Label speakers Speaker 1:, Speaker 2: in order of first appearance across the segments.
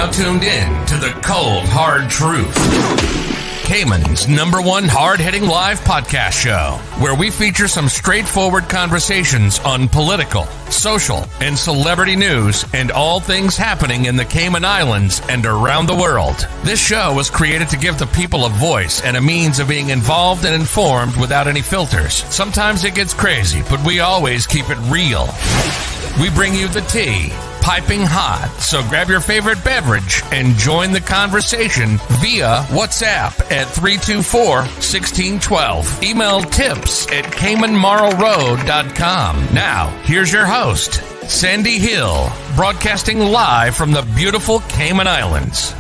Speaker 1: now tuned in to the Cold Hard Truth, Cayman's #1 hard-hitting live podcast show, where we feature some straightforward conversations on political, social, and celebrity news and all things happening in the Cayman Islands and around the world. This show was created to give the people a voice and a means of being involved and informed without any filters. Sometimes it gets crazy, but we always keep it real. We bring you the tea, piping hot, so grab your favorite beverage and join the conversation via WhatsApp at 324-1612. Email tips at CaymanMarlRoad.com. Now, here's your host, Sandy Hill, broadcasting live from the beautiful Cayman Islands.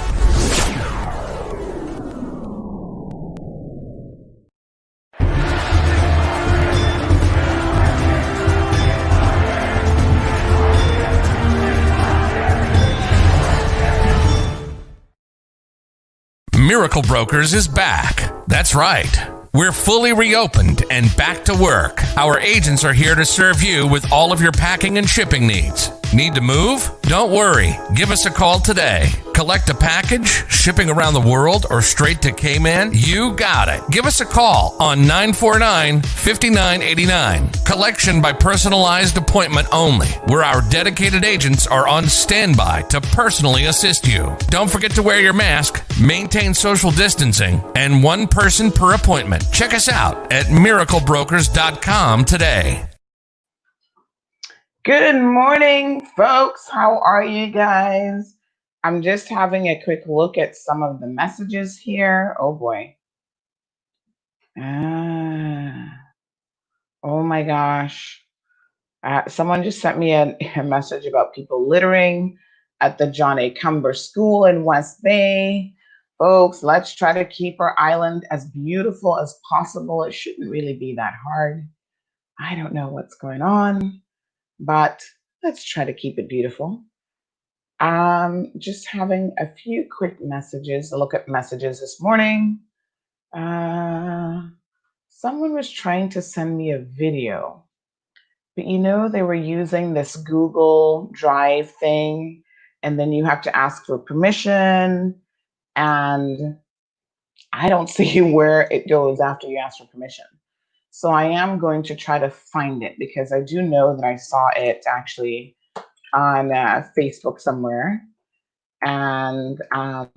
Speaker 1: Miracle Brokers is back. That's right. We're fully reopened and back to work. Our agents are here to serve you with all of your packing and shipping needs. Need to move? Don't worry. Give us a call today. Collect a package, shipping around the world, or straight to Cayman? You got it. Give us a call on 949-5989. Collection by personalized appointment only, where our dedicated agents are on standby to personally assist you. Don't forget to wear your mask, maintain social distancing, and one person per appointment. Check us out at miraclebrokers.com today.
Speaker 2: Good morning, folks. How are you guys? I'm just having a quick look at some of the messages here. Oh boy. Oh my gosh. Someone just sent me a message about people littering at the John A. Cumber School in West Bay. Folks, let's try to keep our island as beautiful as possible. It shouldn't really be that hard. I don't know what's going on, but let's try to keep it beautiful. Just having a few quick messages, a look at messages this morning. Someone was trying to send me a video, but they were using this Google Drive thing, and then you have to ask for permission, and I don't see where it goes after you ask for permission. So I am going to try to find it, because I do know that I saw it actually on Facebook somewhere. And I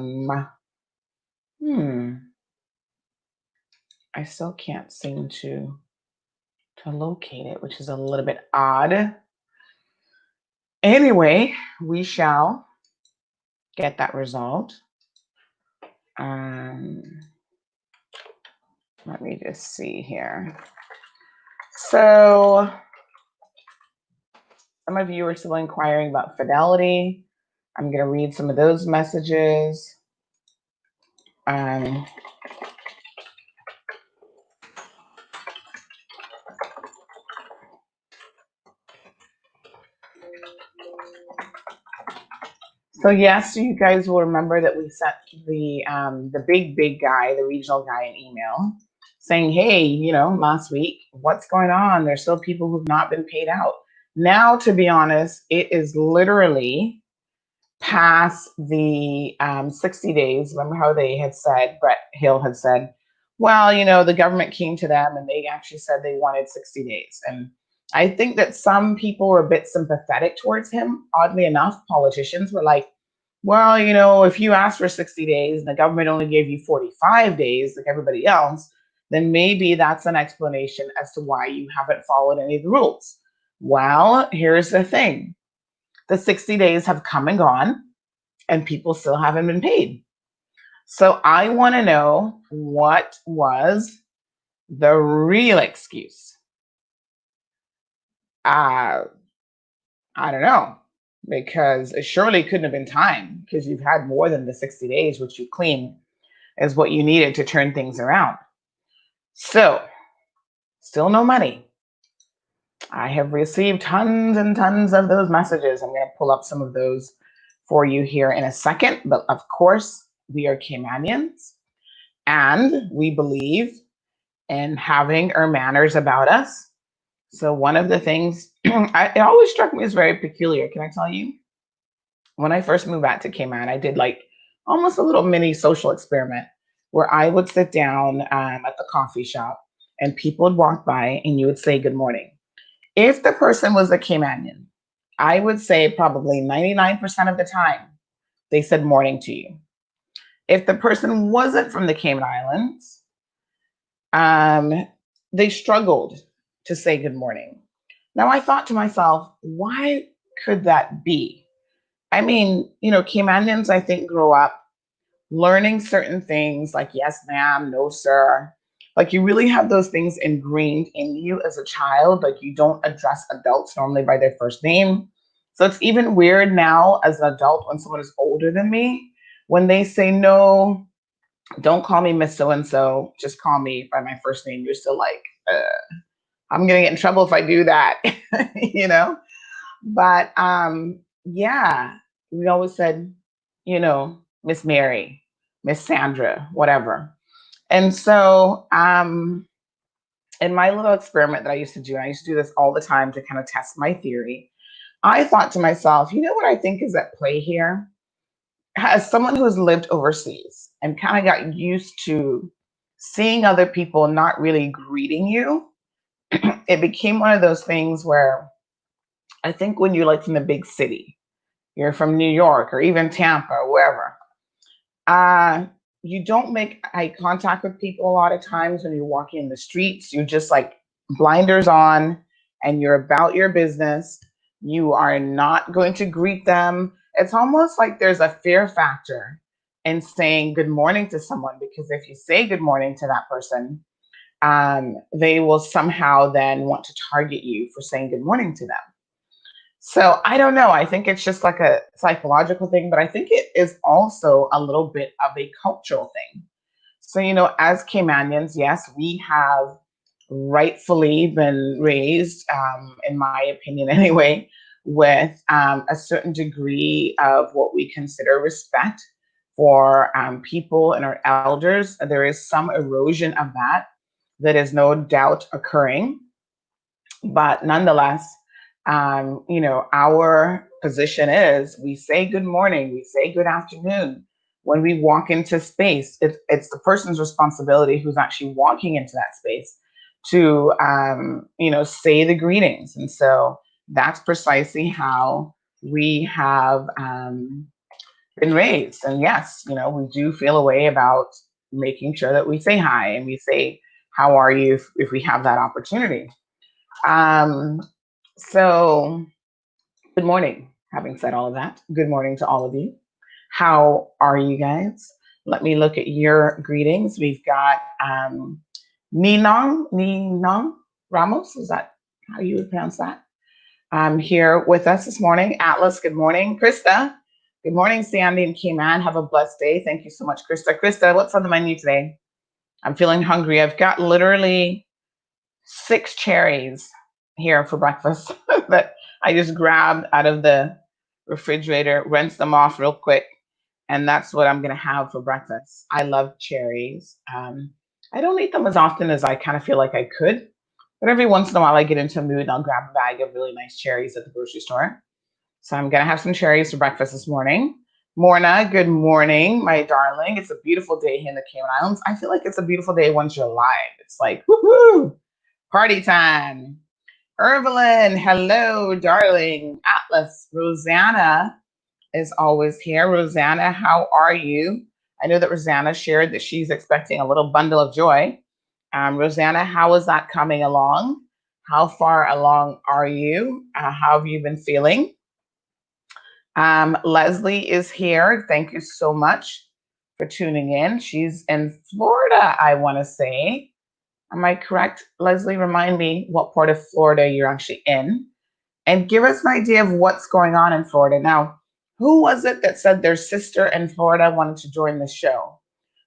Speaker 2: still can't seem to locate it, which is a little bit odd. Anyway, we shall get that resolved. Let me just see here. So some of you are still inquiring about Fidelity. I'm going to read some of those messages. So yes, you guys will remember that we sent the big guy, the regional guy, an email saying, hey, last week, what's going on? There's still people who've not been paid out. Now, to be honest, it is literally past the 60 days. Remember how they had said, Brett Hill had said, well, the government came to them and they actually said they wanted 60 days. And I think that some people were a bit sympathetic towards him. Oddly enough, politicians were like, well, if you asked for 60 days and the government only gave you 45 days like everybody else, then maybe that's an explanation as to why you haven't followed any of the rules. Well, here's the thing. The 60 days have come and gone, and people still haven't been paid. So I want to know, what was the real excuse? I don't know, because it surely couldn't have been time, because you've had more than the 60 days, which you claim is what you needed to turn things around. So, still no money. I have received tons and tons of those messages. I'm going to pull up some of those for you here in a second. But of course, we are Caymanians, and we believe in having our manners about us. So one of the things, it always struck me as very peculiar. Can I tell you? When I first moved back to Cayman, I did like almost a little mini social experiment where I would sit down at the coffee shop and people would walk by and you would say good morning. If the person was a Caymanian, I would say probably 99% of the time they said morning to you. If the person wasn't from the Cayman Islands, um, they struggled to say good morning. Now I thought to myself, why could that be? I mean, Caymanians, I think, grow up learning certain things like yes, ma'am, no, sir. Like you really have those things ingrained in you as a child. Like you don't address adults normally by their first name. So it's even weird now as an adult when someone is older than me, when they say, no, don't call me Miss So and so, just call me by my first name. You're still like, I'm going to get in trouble if I do that, you know? But yeah, we always said, Miss Mary, Miss Sandra, whatever. And so in my little experiment that I used to do, and I used to do this all the time to kind of test my theory, I thought to myself, you know what I think is at play here? As someone who's lived overseas and kind of got used to seeing other people not really greeting you, it became one of those things where I think when you're like from the big city, you're from New York or even Tampa or wherever, uh, you don't make eye contact with people a lot of times when you're walking in the streets. You just like blinders on and you're about your business. You are not going to greet them. It's almost like there's a fear factor in saying good morning to someone because if you say good morning to that person, they will somehow then want to target you for saying good morning to them. So I don't know. I think it's just like a psychological thing, but I think it is also a little bit of a cultural thing. So, as Caymanians, yes, we have rightfully been raised, in my opinion anyway, with a certain degree of what we consider respect for people and our elders. There is some erosion of that is no doubt occurring. But nonetheless, our position is we say good morning, we say good afternoon. When we walk into space, it's the person's responsibility who's actually walking into that space to, say the greetings. And so that's precisely how we have been raised. And yes, we do feel a way about making sure that we say hi and we say, how are you if we have that opportunity. Um, so, good morning. Having said all of that, good morning to all of you. How are you guys? Let me look at your greetings. We've got Ninong Ramos. Is that how you would pronounce that? Here with us this morning. Atlas, good morning. Krista, good morning. Sandy and Cayman, have a blessed day. Thank you so much, Krista. Krista, what's on the menu today? I'm feeling hungry. I've got literally 6 cherries here for breakfast that I just grabbed out of the refrigerator, rinsed them off real quick, and that's what I'm gonna have for breakfast. I love cherries. I don't eat them as often as I kind of feel like I could, but every once in a while I get into a mood and I'll grab a bag of really nice cherries at the grocery store. So I'm gonna have some cherries for breakfast this morning. Morna, good morning, my darling. It's a beautiful day here in the Cayman Islands. I feel like it's a beautiful day once you're alive. It's like, woohoo, party time. Evelyn, hello, darling. Atlas, Rosanna is always here. Rosanna, how are you? I know that Rosanna shared that she's expecting a little bundle of joy. Rosanna, how is that coming along? How far along are you? How have you been feeling? Leslie is here. Thank you so much for tuning in. She's in Florida, I want to say. Am I correct? Leslie, remind me what part of Florida you're actually in and give us an idea of what's going on in Florida. Now, who was it that said their sister in Florida wanted to join the show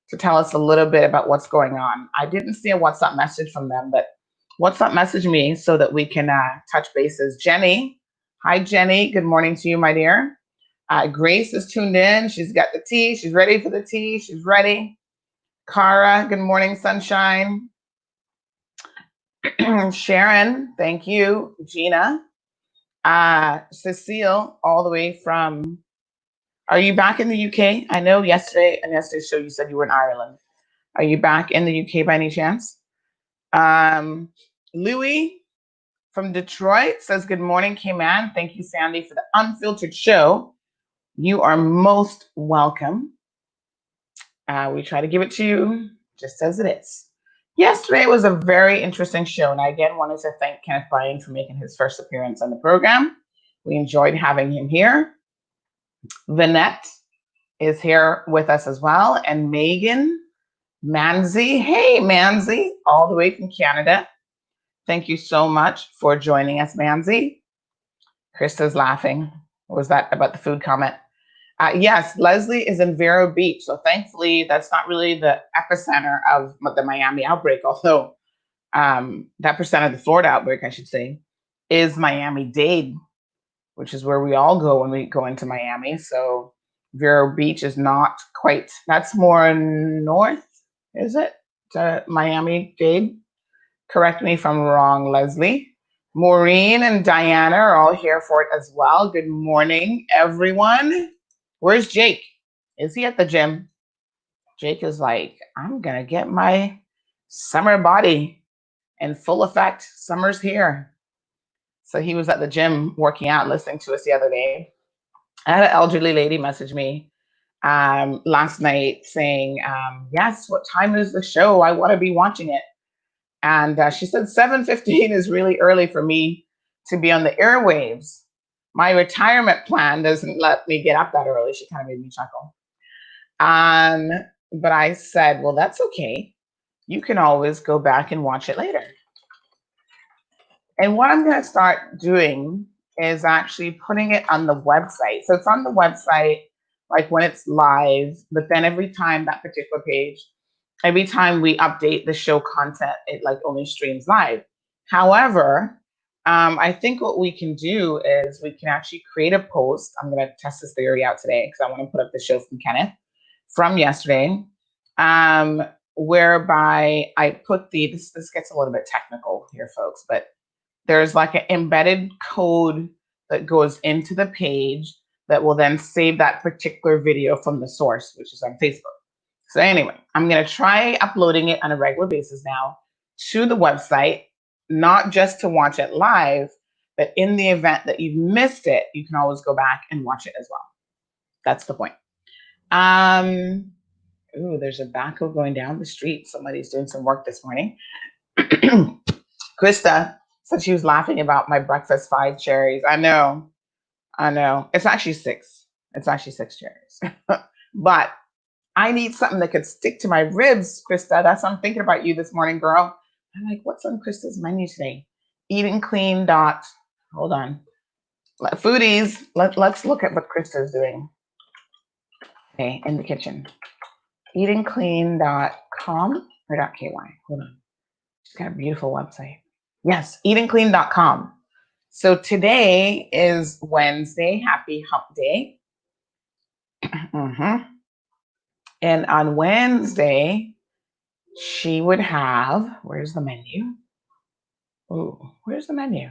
Speaker 2: to tell us a little bit about what's going on? I didn't see a WhatsApp message from them, but WhatsApp message me so that we can touch bases. Jenny, hi, Jenny. Good morning to you, my dear. Grace is tuned in. She's got the tea. She's ready for the tea. She's ready. Cara, good morning, sunshine. Sharon, thank you. Gina, Cecile, all the way from Are you back in the UK? I know on yesterday's show you said you were in Ireland. Are you back in the UK by any chance? Louis from Detroit says, good morning, K-Man. Thank you, Sandy, for the unfiltered show. You are most welcome. We try to give it to you just as it is. Yesterday was a very interesting show, and I again wanted to thank Kenneth Bryan for making his first appearance on the program. We enjoyed having him here. Vanette is here with us as well, and Megan Manzi. Hey, Manzi, all the way from Canada. Thank you so much for joining us, Manzi. Krista's laughing. What was that about the food comment? Yes, Leslie is in Vero Beach. So thankfully, that's not really the epicenter of the Miami outbreak, although that percent of the Florida outbreak, I should say, is Miami-Dade, which is where we all go when we go into Miami. So Vero Beach is not quite, that's more north, is it? To Miami-Dade? Correct me if I'm wrong, Leslie. Maureen and Diana are all here for it as well. Good morning, everyone. Where's Jake? Is he at the gym? Jake is like, I'm going to get my summer body in full effect. Summer's here. So he was at the gym working out, listening to us the other day. I had an elderly lady message me last night saying, yes, what time is the show? I want to be watching it. And she said 7:15 is really early for me to be on the airwaves. My retirement plan doesn't let me get up that early. She kind of made me chuckle. But I said, well, that's okay. You can always go back and watch it later. And what I'm going to start doing is actually putting it on the website. So it's on the website, like when it's live, but then every time that particular page, every time we update the show content, it like only streams live. However, I think what we can do is we can actually create a post. I'm going to test this theory out today because I want to put up the show from Kenneth from yesterday, whereby I put this gets a little bit technical here, folks, but there's like an embedded code that goes into the page that will then save that particular video from the source, which is on Facebook. So anyway, I'm going to try uploading it on a regular basis now to the website, not just to watch it live, but in the event that you've missed it, you can always go back and watch it as well. That's the point. Ooh, there's a backhoe going down the street. Somebody's doing some work this morning. Krista said she was laughing about my breakfast 5 cherries. I know. It's actually 6. It's actually 6 cherries. But I need something that could stick to my ribs, Krista. That's what I'm thinking about you this morning, girl. I'm like, what's on Krista's menu today? Eating clean. Hold on. Foodies, let's look at what Krista's doing. Okay, in the kitchen. eatingclean.com or .ky. Hold on. She's got a beautiful website. Yes, eatingclean.com. So today is Wednesday. Happy hump day. And on Wednesday, she would have, where's the menu? Oh, where's the menu?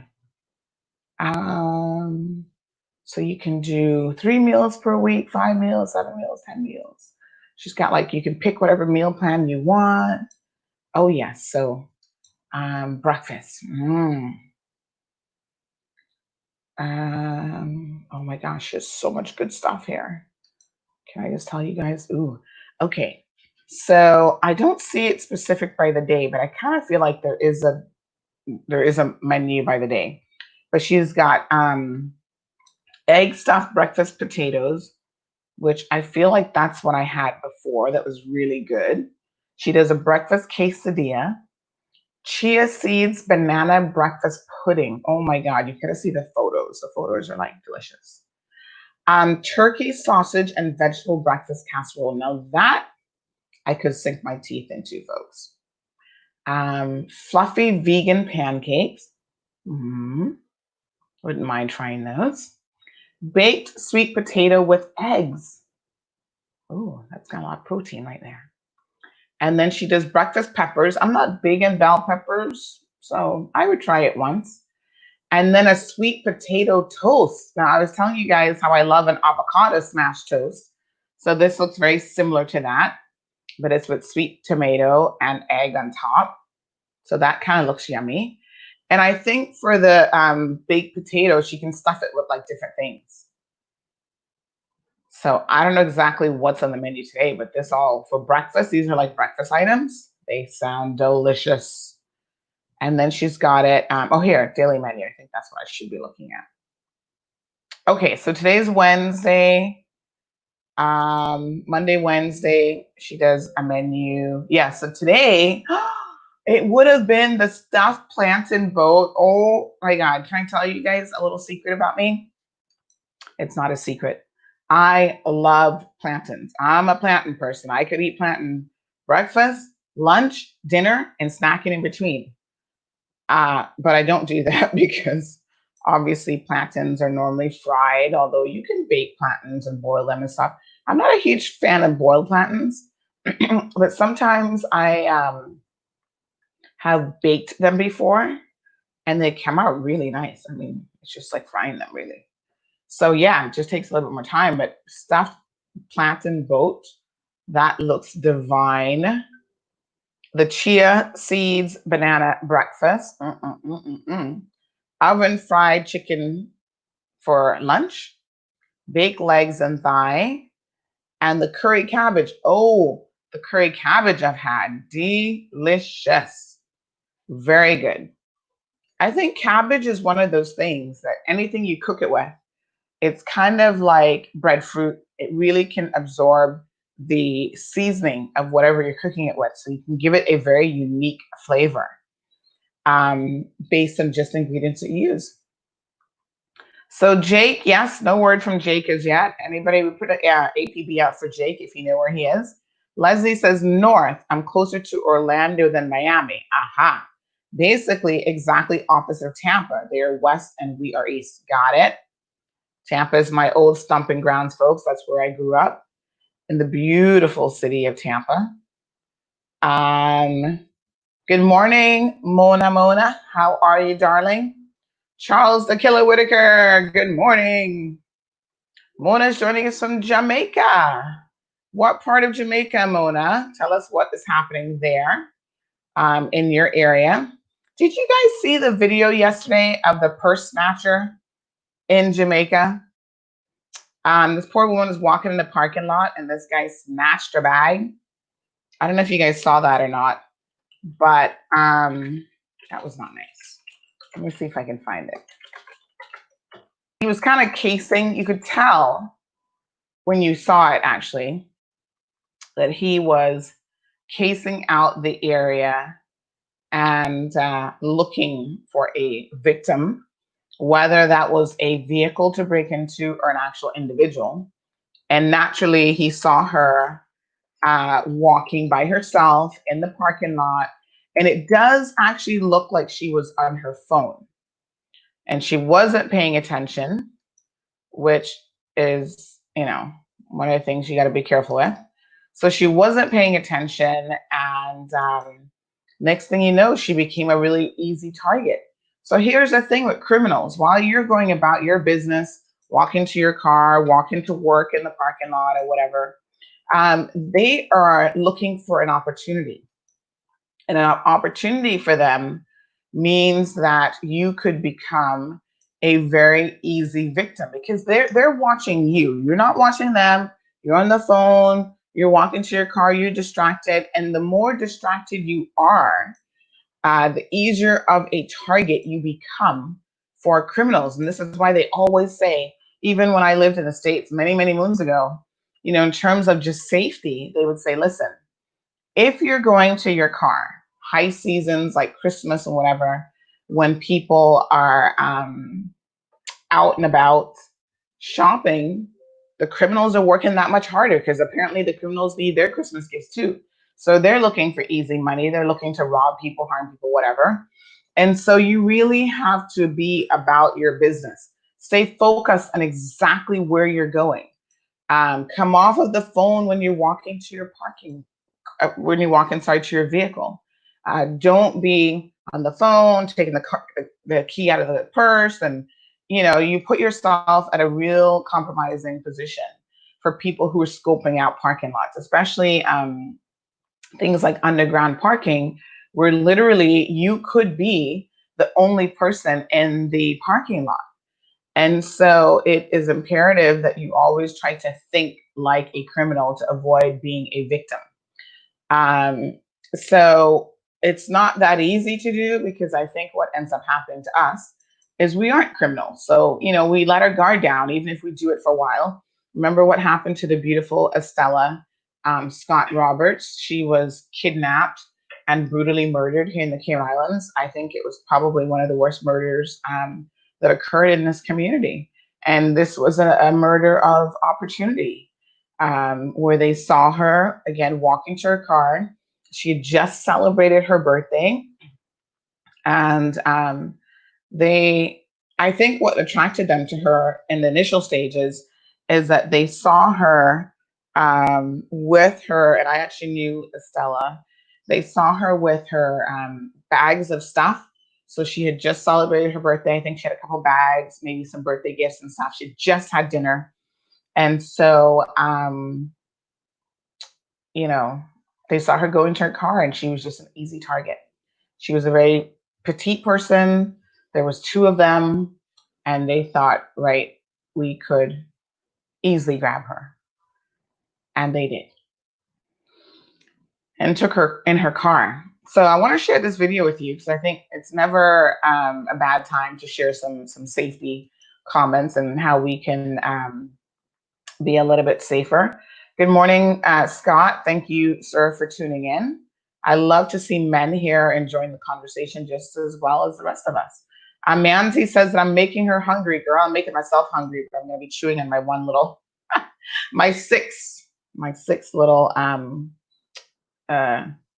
Speaker 2: So you can do 3 meals per week, 5 meals, 7 meals, 10 meals. She's got like, you can pick whatever meal plan you want. Oh yes, so breakfast. Oh my gosh, there's so much good stuff here. Can I just tell you guys? Ooh, okay. So I don't see it specific by the day, but I kind of feel like there is a menu by the day. But she's got egg stuffed breakfast potatoes, which I feel like that's what I had before. That was really good. She does a breakfast quesadilla, chia seeds, banana breakfast pudding. Oh my God, you gotta see the photos. The photos are like delicious. Turkey, sausage, and vegetable breakfast casserole. Now that I could sink my teeth into, folks. Fluffy vegan pancakes. Wouldn't mind trying those. Baked sweet potato with eggs. Oh, that's got a lot of protein right there. And then she does breakfast peppers. I'm not big in bell peppers, so I would try it once. And then a sweet potato toast. Now, I was telling you guys how I love an avocado smash toast. So this looks very similar to that, but it's with sweet tomato and egg on top. So that kind of looks yummy. And I think for the baked potato, she can stuff it with like different things. So I don't know exactly what's on the menu today, but this all for breakfast. These are like breakfast items. They sound delicious. And then she's got it. Oh, here, daily menu. I think that's what I should be looking at. Okay, so today's Wednesday. Monday, Wednesday, she does a menu. Yeah, so today it would have been the stuffed plantain boat. Oh my God, can I tell you guys a little secret about me? It's not a secret. I love plantains. I'm a plantain person. I could eat plantain breakfast, lunch, dinner, and snacking in between. But I don't do that because obviously plantains are normally fried, although you can bake plantains and boil them and stuff. I'm not a huge fan of boiled plantains, but sometimes I have baked them before and they come out really nice. I mean, it's just like frying them really. So yeah, it just takes a little bit more time, but stuffed plantain boat, that looks divine. The chia seeds banana breakfast. Oven fried chicken for lunch, baked legs and thigh, and the curry cabbage. Oh, the curry cabbage I've had. Delicious. Very good. I think cabbage is one of those things that anything you cook it with, it's kind of like breadfruit. It really can absorb the seasoning of whatever you're cooking it with. So you can give it a very unique flavor based on just ingredients that you use. So Jake, yes, no word from Jake as yet. Anybody would put APB out for Jake if you know where he is. Leslie says north. I'm closer to Orlando than Miami. Aha. Basically exactly opposite of Tampa. They are west and we are east. Got it. Tampa is my old stomping grounds, folks. That's where I grew up in the beautiful city of Tampa. Good morning, Mona. How are you, darling? Charles the Killer Whitaker, good morning. Mona's joining us from Jamaica. What part of Jamaica, Mona? Tell us what is happening there in your area. Did you guys see the video yesterday of the purse snatcher in Jamaica? This poor woman was walking in the parking lot and this guy snatched her bag. I don't know if you guys saw that or not, but that was not nice. Let me see if I can find it. He was kind of casing, you could tell when you saw it actually, that he was casing out the area and looking for a victim, whether that was a vehicle to break into or an actual individual. And naturally, he saw her walking by herself in the parking lot. And it does actually look like she was on her phone. And she wasn't paying attention, which is, one of the things you got to be careful with. So she wasn't paying attention. And next thing you know, she became a really easy target. So here's the thing with criminals. While you're going about your business, walking to your car, walking to work in the parking lot or whatever, they are looking for an opportunity. And an opportunity for them means that you could become a very easy victim because they're watching you. You're not watching them. You're on the phone. You're walking to your car. You're distracted. And the more distracted you are, the easier of a target you become for criminals. And this is why they always say, even when I lived in the States many, many moons ago, in terms of just safety, they would say, listen, if you're going to your car, high seasons like Christmas and whatever, when people are out and about shopping, the criminals are working that much harder because apparently the criminals need their Christmas gifts too. So they're looking for easy money. They're looking to rob people, harm people, whatever. And so you really have to be about your business. Stay focused on exactly where you're going. Come off of the phone when you're walking to your parking, when you walk inside to your vehicle. Don't be on the phone, taking the key out of the purse, and you put yourself at a real compromising position for people who are scoping out parking lots, especially things like underground parking, where literally you could be the only person in the parking lot. And so it is imperative that you always try to think like a criminal to avoid being a victim. So it's not that easy to do, because I think what ends up happening to us is we aren't criminals. So, we let our guard down, even if we do it for a while. Remember what happened to the beautiful Estella Scott Roberts? She was kidnapped and brutally murdered here in the Cayman Islands. I think it was probably one of the worst murders that occurred in this community. And this was a murder of opportunity, where they saw her, again, walking to her car. She had just celebrated her birthday. And I think what attracted them to her in the initial stages is that they saw her with her, and I actually knew Estella. They saw her with her bags of stuff. So she had just celebrated her birthday. I think she had a couple bags, maybe some birthday gifts and stuff. She just had dinner. And so, they saw her go into her car, and she was just an easy target. She was a very petite person. There was two of them, and they thought, right, we could easily grab her. And they did. And took her in her car. So I want to share this video with you, because I think it's never a bad time to share some safety comments and how we can be a little bit safer. Good morning, Scott. Thank you, sir, for tuning in. I love to see men here enjoying the conversation just as well as the rest of us. Manzi says that I'm making her hungry. Girl, I'm making myself hungry, but I'm going to be chewing on my one little, my six little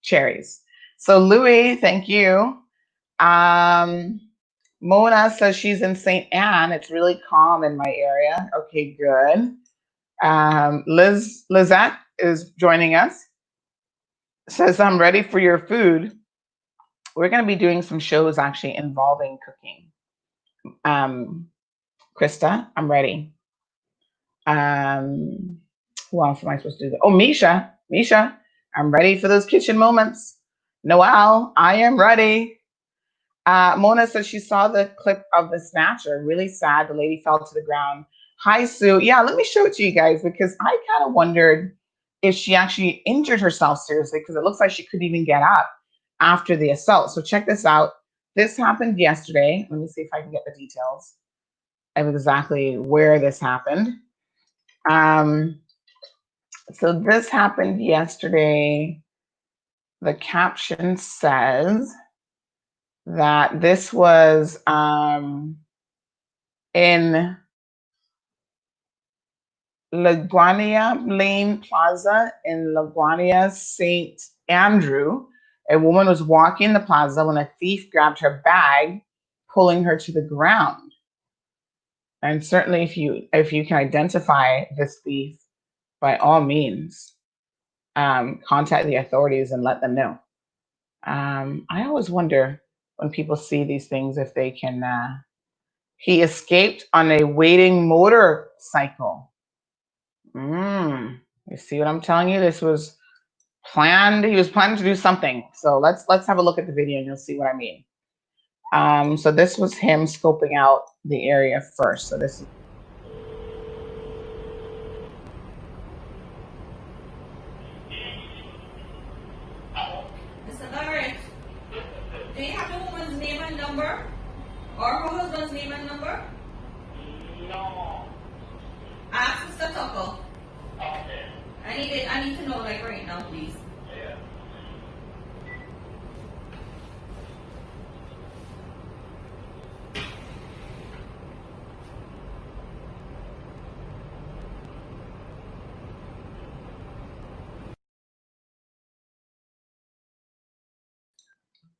Speaker 2: cherries. So Louis, thank you. Mona says she's in St. Anne. It's really calm in my area. Okay, good. Lizette is joining us. Says, I'm ready for your food. We're going to be doing some shows actually involving cooking. Krista, I'm ready. Who else am I supposed to do that? Oh, Misha, I'm ready for those kitchen moments. Noelle, I am ready. Mona says she saw the clip of the snatcher. Really sad. The lady fell to the ground. Hi, Sue. Yeah, let me show it to you guys, because I kind of wondered if she actually injured herself seriously, because it looks like she couldn't even get up after the assault. So check this out. This happened yesterday. Let me see if I can get the details of exactly where this happened. So this happened yesterday. The caption says that this was in LaGuardia Lane Plaza in LaGuardia, St. Andrew. A woman was walking the plaza when a thief grabbed her bag, pulling her to the ground. And certainly if you can identify this thief, by all means, contact the authorities and let them know. I always wonder when people see these things if they can. He escaped on a waiting motorcycle. You see what I'm telling you? This was planned. He was planning to do something. So let's have a look at the video and you'll see what I mean. So this was him scoping out the area first. So this is
Speaker 3: Mr. Lawrence, do you have the woman's name and number? Or her husband's name and number?
Speaker 4: No.
Speaker 3: Ask Mr. Tucker.
Speaker 4: Okay.
Speaker 3: I need to know like right now, please.
Speaker 4: Yeah.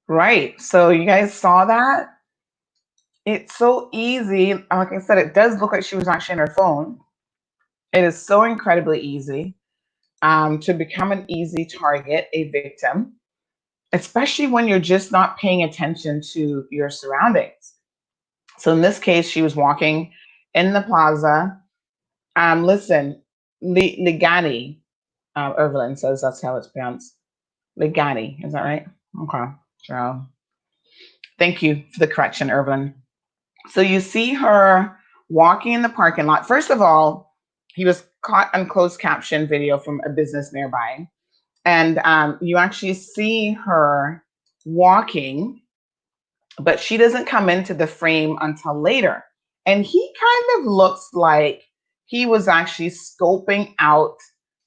Speaker 2: right. So you guys saw that? It's so easy. Like I said, it does look like she was actually on her phone. It is so incredibly easy to become an easy target, a victim. especially when you're just not paying attention to your surroundings. So in this case, she was walking in the plaza. Listen, Ligani, Evelyn says that's how it's pronounced. Ligani, is that right? Okay. So thank you for the correction, Evelyn. So you see her walking in the parking lot. First of all, he was caught on closed caption video from a business nearby. And you actually see her walking, but she doesn't come into the frame until later. And he kind of looks like he was actually scoping out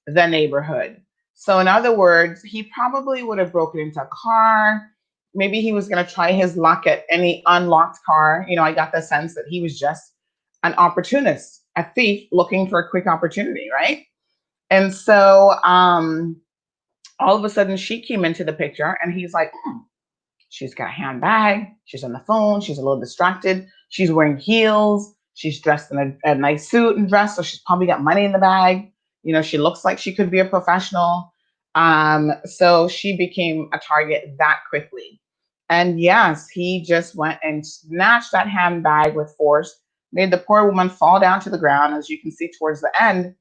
Speaker 2: the neighborhood. So, in other words, he probably would have broken into a car. Maybe he was going to try his luck at any unlocked car. You know, I got the sense that he was just an opportunist, a thief looking for a quick opportunity, right? And so, all of a sudden, she came into the picture, and he's like, she's got a handbag. She's on the phone. She's a little distracted. She's wearing heels. She's dressed in a nice suit and dress. So she's probably got money in the bag. You know, she looks like she could be a professional. So she became a target that quickly. And yes, he just went and snatched that handbag with force, made the poor woman fall down to the ground. As you can see towards the end,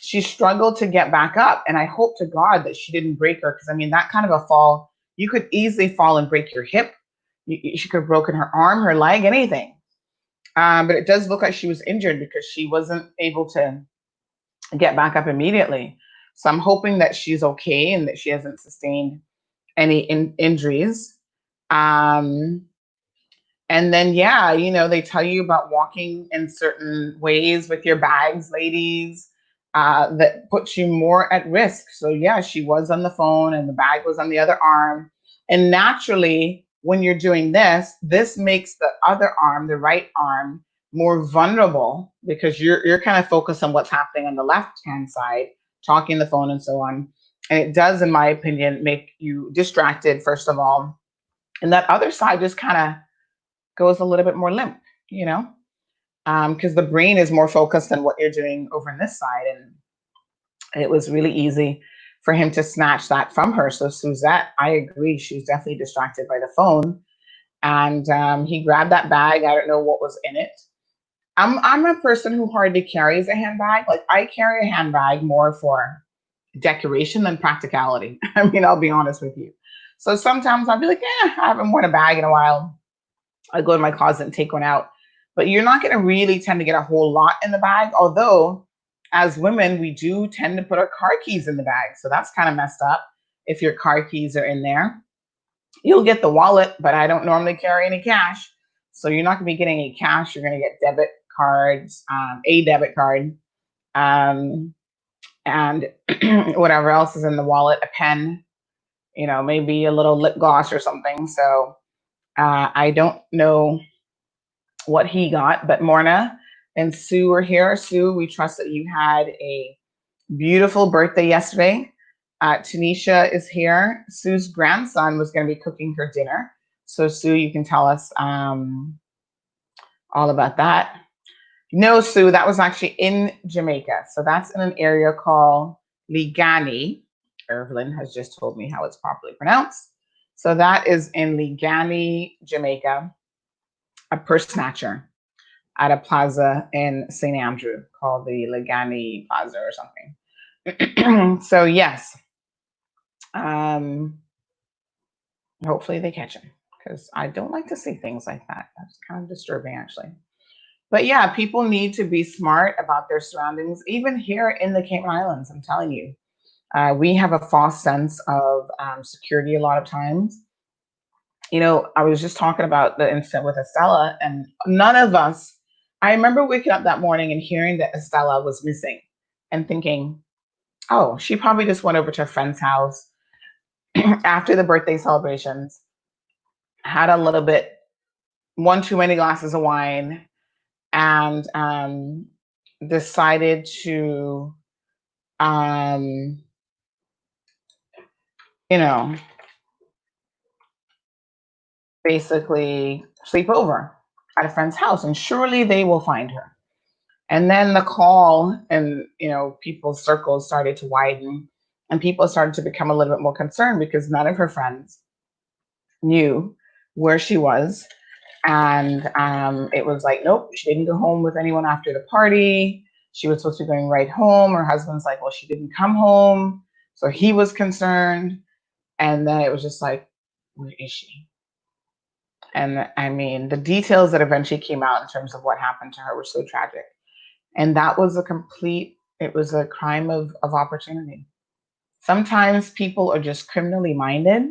Speaker 2: she struggled to get back up. And I hope to God that she didn't break her, because I mean, that kind of a fall, you could easily fall and break your hip. She could have broken her arm, her leg, anything. But it does look like she was injured because she wasn't able to get back up immediately. So I'm hoping that she's okay and that she hasn't sustained any injuries. And then, yeah, you know, they tell you about walking in certain ways with your bags, ladies, that puts you more at risk. So, yeah, she was on the phone and the bag was on the other arm. And naturally, when you're doing this, this makes the other arm, the right arm, more vulnerable because you're kind of focused on what's happening on the left-hand side, talking on the phone and so on. And it does, in my opinion, make you distracted, first of all. And that other side just kind of goes a little bit more limp, you know, because the brain is more focused on what you're doing over on this side. And it was really easy for him to snatch that from her. So Suzette, I agree, she was definitely distracted by the phone. And he grabbed that bag. I don't know what was in it. I'm a person who hardly carries a handbag. Like, I carry a handbag more for decoration than practicality. I mean, I'll be honest with you. So sometimes I'll be like, I haven't worn a bag in a while. I go in my closet and take one out. But you're not going to really tend to get a whole lot in the bag. Although, as women, we do tend to put our car keys in the bag. So that's kind of messed up if your car keys are in there. You'll get the wallet, but I don't normally carry any cash. So you're not going to be getting any cash. You're going to get debit cards, a debit card, and whatever else is in the wallet, a pen, you know, maybe a little lip gloss or something. So I don't know what he got, but Morna and Sue are here. Sue, we trust that you had a beautiful birthday yesterday. Tanisha is here. Sue's grandson was going to be cooking her dinner. So Sue, you can tell us all about that. No, Sue, that was actually in Jamaica. So that's in an area called Ligani. Evelyn has just told me how it's properly pronounced. So that is in Ligani, Jamaica, a purse snatcher at a plaza in St. Andrew called the Ligani Plaza or something. So yes, hopefully they catch him, because I don't like to see things like that. That's kind of disturbing, actually. But yeah, people need to be smart about their surroundings. Even here in the Cayman Islands, I'm telling you, we have a false sense of security a lot of times. You know, I was just talking about the incident with Estella, and none of us, I remember waking up that morning and hearing that Estella was missing and thinking, oh, she probably just went over to a friend's house after the birthday celebrations, had a little bit, one too many glasses of wine, and decided to, you know, basically sleep over at a friend's house, and surely they will find her. And then the call and, you know, people's circles started to widen, and people started to become a little bit more concerned because none of her friends knew where she was. And it was like, nope, she didn't go home with anyone after the party. She was supposed to be going right home. Her husband's like, well, she didn't come home. So he was concerned. And then it was just like, where is she? And I mean, the details that eventually came out in terms of what happened to her were so tragic. And that was it was a crime of opportunity. Sometimes people are just criminally minded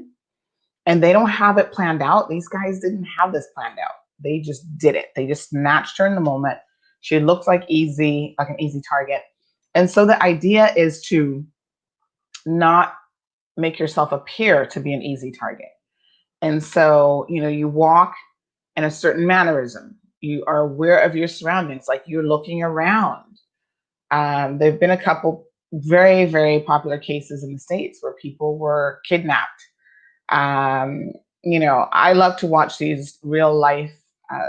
Speaker 2: and they don't have it planned out. These guys didn't have this planned out. They just did it. They just snatched her in the moment. She looked like an easy target. And so the idea is to not make yourself appear to be an easy target. And so, you walk in a certain mannerism. You are aware of your surroundings, like you're looking around. There have been a couple very, very popular cases in the States where people were kidnapped. I love to watch these real life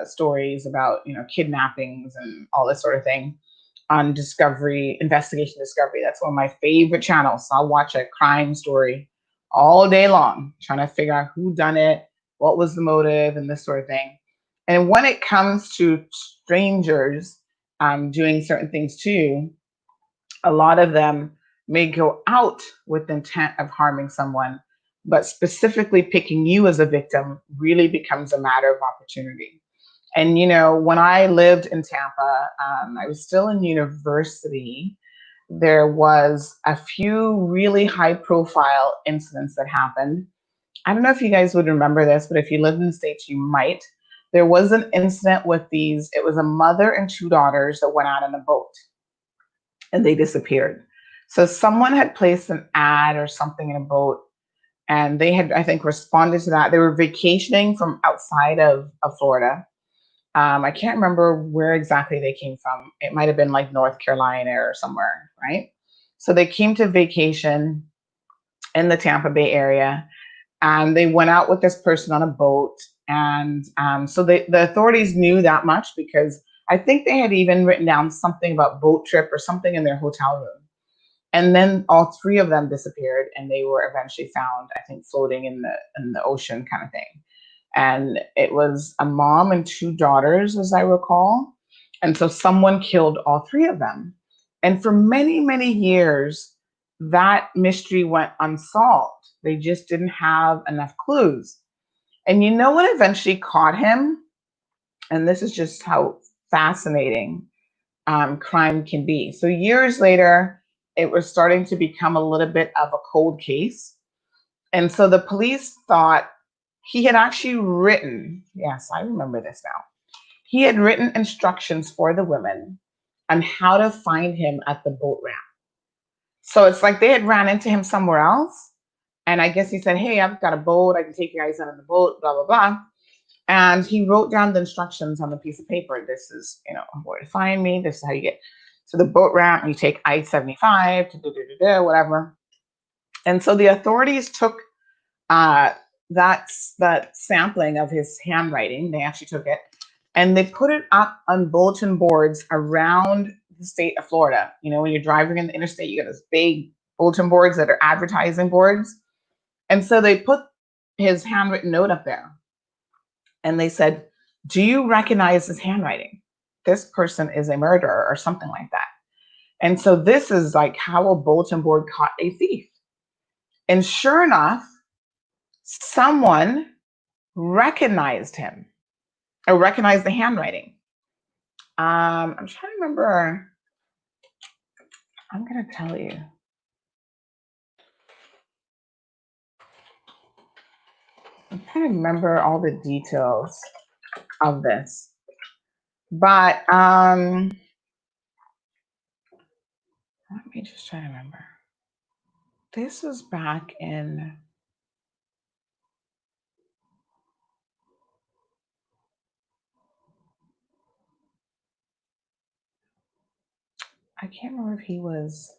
Speaker 2: stories about, kidnappings and all this sort of thing on Investigation Discovery. That's one of my favorite channels. So I'll watch a crime story all day long, trying to figure out who done it, what was the motive, and this sort of thing. And when it comes to strangers doing certain things too, a lot of them may go out with the intent of harming someone, but specifically picking you as a victim really becomes a matter of opportunity. And, when I lived in Tampa, I was still in university. There was a few really high profile incidents that happened. I don't know if you guys would remember this, but if you lived in the States, you might. There was an incident with it was a mother and two daughters that went out on a boat and they disappeared. So someone had placed an ad or something in a boat and they had, I think, responded to that. They were vacationing from outside of Florida. I can't remember where exactly they came from. It might have been like North Carolina or somewhere, right? So they came to vacation in the Tampa Bay area and they went out with this person on a boat. And so the authorities knew that much because I think they had even written down something about boat trip or something in their hotel room. And then all three of them disappeared and they were eventually found, I think, floating in the ocean kind of thing. And it was a mom and two daughters, as I recall. And so someone killed all three of them. And for many, many years, that mystery went unsolved. They just didn't have enough clues. And you know what eventually caught him? And this is just how fascinating crime can be. So years later, it was starting to become a little bit of a cold case. And so the police thought he had actually written, yes, I remember this now. He had written instructions for the women on how to find him at the boat ramp. So it's like they had ran into him somewhere else. And I guess he said, hey, I've got a boat. I can take you guys out on the boat, blah, blah, blah. And he wrote down the instructions on the piece of paper. This is, where to find me. This is how you get to the boat ramp. You take I-75 to whatever. And so the authorities took that sampling of his handwriting. They actually took it and they put it up on bulletin boards around the state of Florida. When you're driving in the interstate, you get those big bulletin boards that are advertising boards. And so they put his handwritten note up there. And they said, do you recognize his handwriting? This person is a murderer or something like that. And so this is like how a bulletin board caught a thief. And sure enough, someone recognized him or recognized the handwriting. I'm trying to remember. I'm going to tell you. I'm trying to remember all the details of this. But let me just try to remember. This was back in I can't remember if he was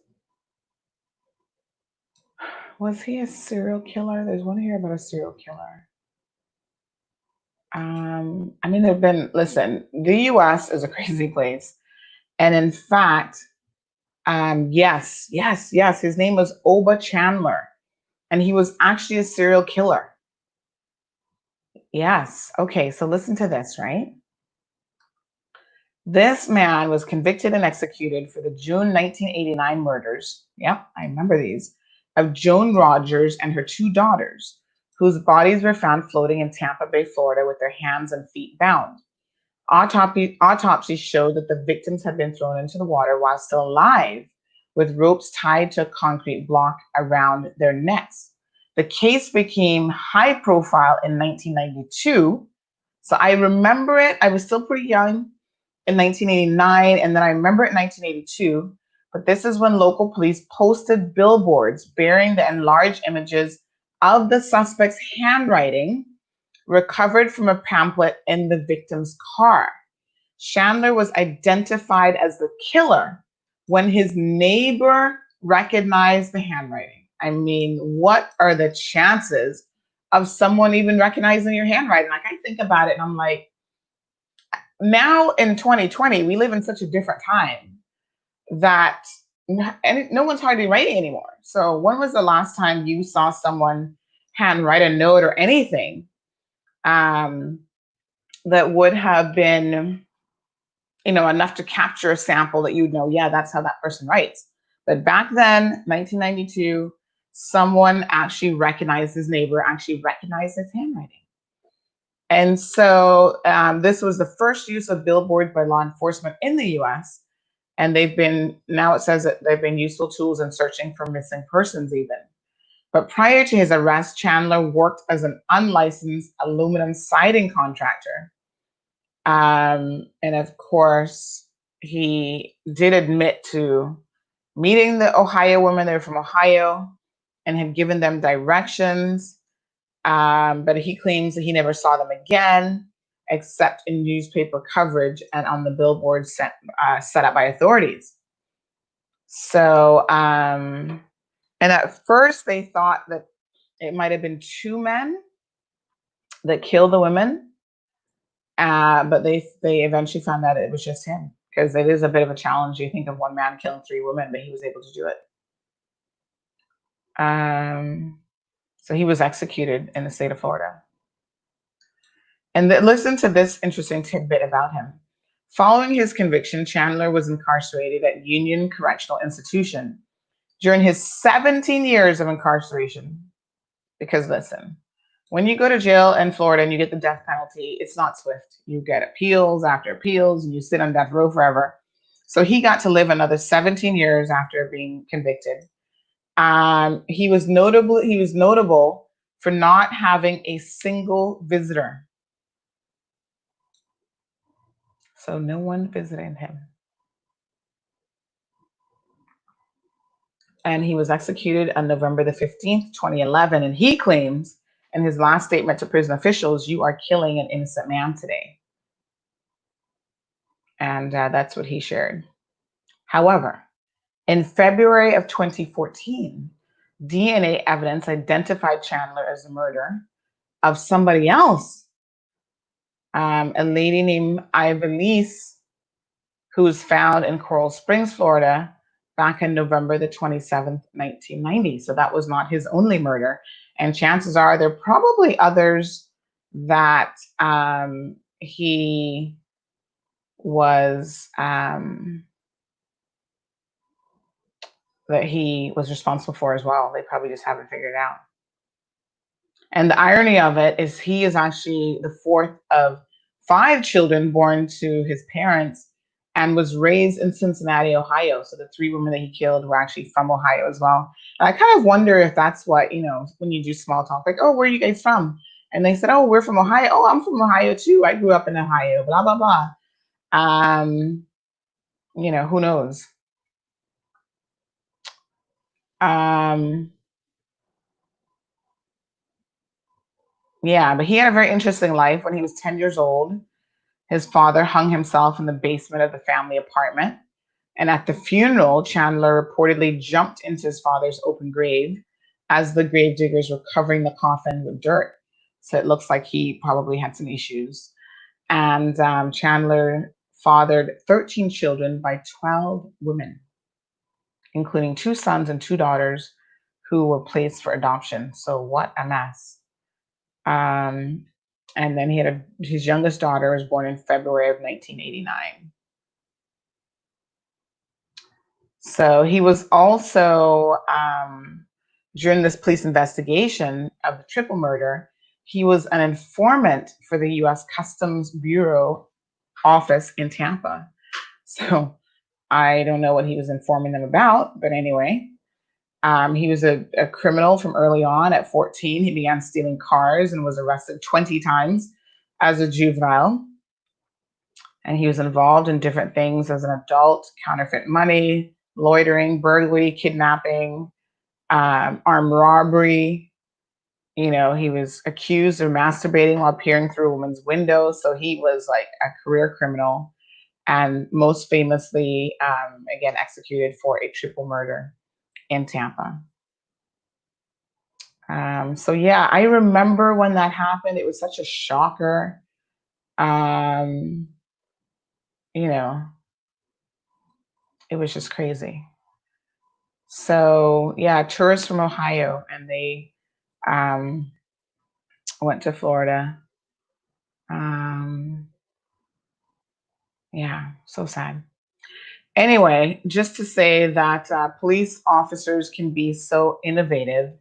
Speaker 2: he a serial killer? There's one here about a serial killer. Listen, the US is a crazy place. And in fact, yes, his name was Oba Chandler. And he was actually a serial killer. Yes. Okay, so listen to this, right? This man was convicted and executed for the June 1989 murders. Yep, I remember these. Of Joan Rogers and her two daughters, whose bodies were found floating in Tampa Bay, Florida, with their hands and feet bound. Autopsies showed that the victims had been thrown into the water while still alive, with ropes tied to a concrete block around their necks. The case became high profile in 1992. So I remember it. I was still pretty young in 1989, and then I remember it in 1982. But this is when local police posted billboards bearing the enlarged images of the suspect's handwriting recovered from a pamphlet in the victim's car. Chandler was identified as the killer when his neighbor recognized the handwriting. I mean, what are the chances of someone even recognizing your handwriting? Like, I think about it and I'm like, now in 2020, we live in such a different time that no one's hardly writing anymore. So when was the last time you saw someone handwrite a note or anything um, that would have been, enough to capture a sample that you would know, yeah, that's how that person writes. But back then, 1992, someone actually recognized his neighbor, actually recognized his handwriting. And so this was the first use of billboards by law enforcement in the US. And now it says that they've been useful tools in searching for missing persons even. But prior to his arrest, Chandler worked as an unlicensed aluminum siding contractor. And of course, he did admit to meeting the Ohio women. They were from Ohio and had given them directions. But he claims that he never saw them again, except in newspaper coverage and on the billboards set up by authorities. So, and at first they thought that it might have been two men that killed the women, but they eventually found out it was just him, because it is a bit of a challenge. You think of one man killing three women, but he was able to do it. So he was executed in the state of Florida. And listen to this interesting tidbit about him. Following his conviction, Chandler was incarcerated at Union Correctional Institution during his 17 years of incarceration. Because listen, when you go to jail in Florida and you get the death penalty, it's not swift. You get appeals after appeals and you sit on death row forever. So he got to live another 17 years after being convicted. He was notable for not having a single visitor. So no one visited him. And he was executed on November the 15th, 2011. And he claims in his last statement to prison officials, "You are killing an innocent man today." And that's what he shared. However, in February of 2014, DNA evidence identified Chandler as the murderer of somebody else, a lady named Ivanese, who was found in Coral Springs, Florida, back in November the 27th, 1990. So that was not his only murder. And chances are there are probably others that he was responsible for as well. They probably just haven't figured it out. And the irony of it is he is actually the fourth of 5 children born to his parents and was raised in Cincinnati, Ohio. So the 3 women that he killed were actually from Ohio as well. And I kind of wonder if that's what, when you do small talk, like, "Oh, where are you guys from?" And they said, "Oh, we're from Ohio." "Oh, I'm from Ohio too. I grew up in Ohio," blah, blah, blah. Who knows? Yeah, but he had a very interesting life. When he was 10 years old, his father hung himself in the basement of the family apartment. And at the funeral, Chandler reportedly jumped into his father's open grave as the grave diggers were covering the coffin with dirt. So it looks like he probably had some issues. And Chandler fathered 13 children by 12 women, including 2 sons and 2 daughters who were placed for adoption. So what a mess. And then he had his youngest daughter was born in February of 1989. So he was also, during this police investigation of the triple murder, he was an informant for the U.S. Customs Bureau office in Tampa. So I don't know what he was informing them about, but anyway, he was a criminal from early on. At 14, he began stealing cars and was arrested 20 times as a juvenile. And he was involved in different things as an adult: counterfeit money, loitering, burglary, kidnapping, armed robbery. You know, he was accused of masturbating while peering through a woman's window. So he was like a career criminal, and most famously, again, executed for a triple murder in Tampa. So yeah, I remember when that happened. It was such a shocker. Um, you know, it was just crazy. So yeah, tourists from Ohio, and they um, went to Florida. Um, yeah, so sad. Anyway, just to say that police officers can be so innovative.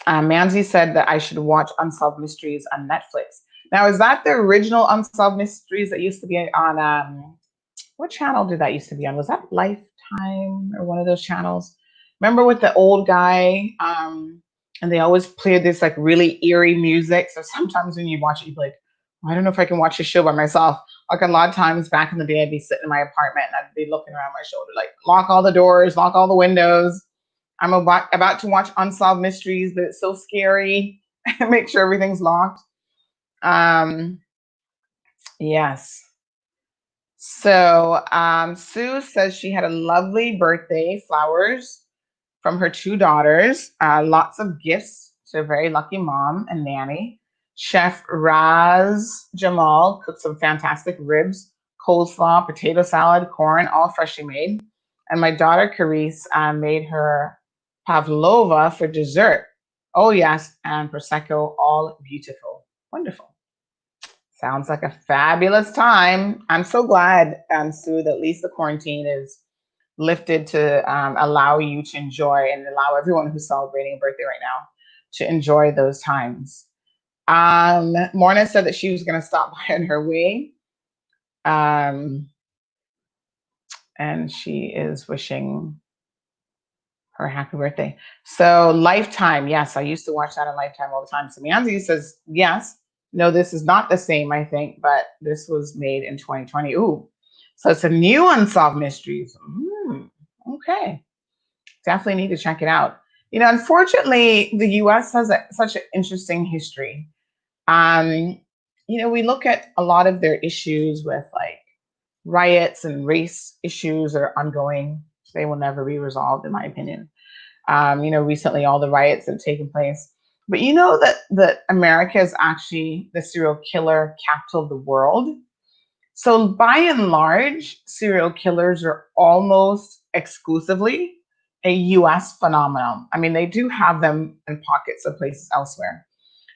Speaker 2: Manzi said that I should watch Unsolved Mysteries on Netflix. Now, is that the original Unsolved Mysteries that used to be on? What channel did that used to be on? Was that Lifetime or one of those channels? Remember with the old guy? And they always played this like really eerie music. So sometimes when you watch it, you'd be like, I don't know if I can watch this show by myself. Like a lot of times back in the day, I'd be sitting in my apartment and I'd be looking around my shoulder, like lock all the doors, lock all the windows. I'm about to watch Unsolved Mysteries, but it's so scary. Make sure everything's locked. Um, yes. So Sue says she had a lovely birthday, flowers from her two daughters, lots of gifts to a very lucky mom and nanny. Chef Raz Jamal cooked some fantastic ribs, coleslaw, potato salad, corn, all freshly made. And my daughter Carice made her pavlova for dessert. Oh yes, and prosecco, all beautiful, wonderful. Sounds like a fabulous time. I'm so glad, Sue, that at least the quarantine is lifted to allow you to enjoy and allow everyone who's celebrating a birthday right now to enjoy those times. Morna said that she was going to stop by on her way. And she is wishing her happy birthday. So Lifetime, yes, I used to watch that on Lifetime all the time. So Mianzi says, yes. No, this is not the same, I think, but this was made in 2020. Ooh, so it's a new Unsolved Mysteries. Okay, definitely need to check it out. You know, unfortunately, the U.S. has such an interesting history. You know, we look at a lot of their issues with like riots and race issues that are ongoing. They will never be resolved, in my opinion. You know, recently all the riots that have taken place. But you know that America is actually the serial killer capital of the world. So by and large, serial killers are almost exclusively a US phenomenon. I mean, they do have them in pockets of places elsewhere,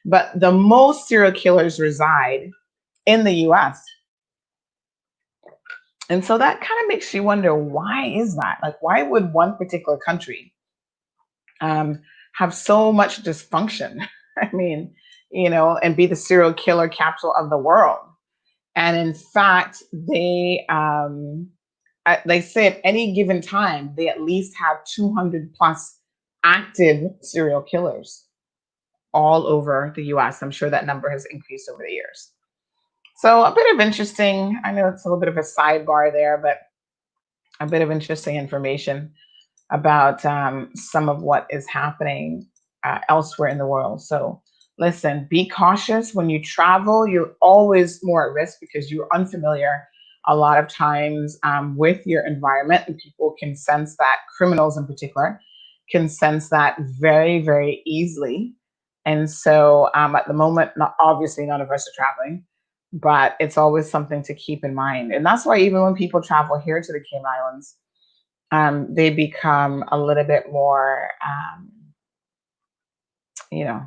Speaker 2: but the most serial killers reside in the US. And so that kind of makes you wonder, why is that? Like, why would one particular country have so much dysfunction? I mean, you know, and be the serial killer capital of the world. And in fact, they say at any given time, they at least have 200 plus active serial killers all over the US. I'm sure that number has increased over the years. So a bit of interesting, I know it's a little bit of a sidebar there, but a bit of interesting information about some of what is happening elsewhere in the world. So listen, be cautious when you travel. You're always more at risk because you're unfamiliar a lot of times with your environment, and people can sense that, criminals in particular, can sense that very, very easily. And so at the moment, obviously none of us are traveling, but it's always something to keep in mind. And that's why even when people travel here to the Cayman Islands, they become a little bit more, you know,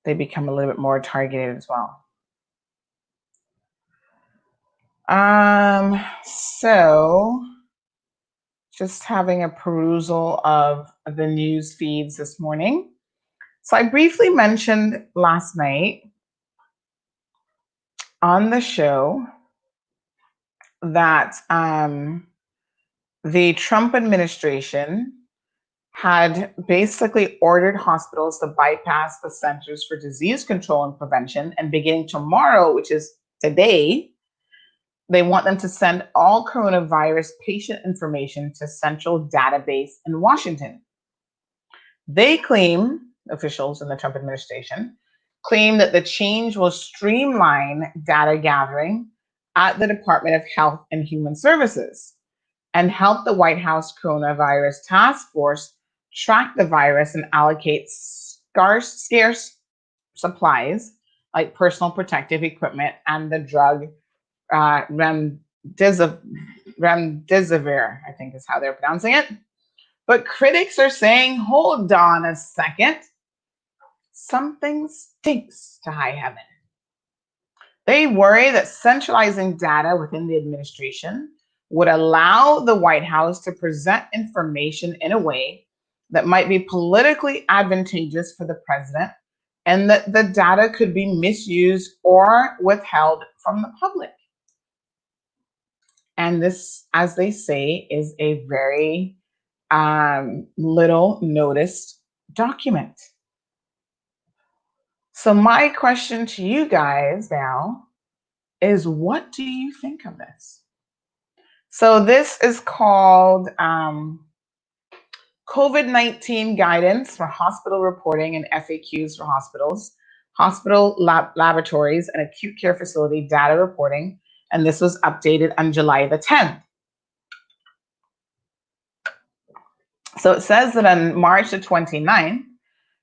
Speaker 2: they become a little bit more targeted as well. So just having a perusal of the news feeds this morning. So I briefly mentioned last night on the show that the Trump administration had basically ordered hospitals to bypass the Centers for Disease Control and Prevention, and beginning tomorrow, which is today, they want them to send all coronavirus patient information to central database in Washington. They claim, officials in the Trump administration, claim that the change will streamline data gathering at the Department of Health and Human Services and help the White House Coronavirus Task Force track the virus and allocate scarce supplies like personal protective equipment and the drug remdesivir, I think is how they're pronouncing it. But critics are saying, hold on a second, something stinks to high heaven. They worry that centralizing data within the administration would allow the White House to present information in a way that might be politically advantageous for the president, and that the data could be misused or withheld from the public. And this, as they say, is a very little noticed document. So my question to you guys now is, what do you think of this? So this is called COVID-19 Guidance for Hospital Reporting and FAQs for Hospitals, Hospital Laboratories, and Acute Care Facility Data Reporting. And this was updated on July the 10th. So it says that on March the 29th,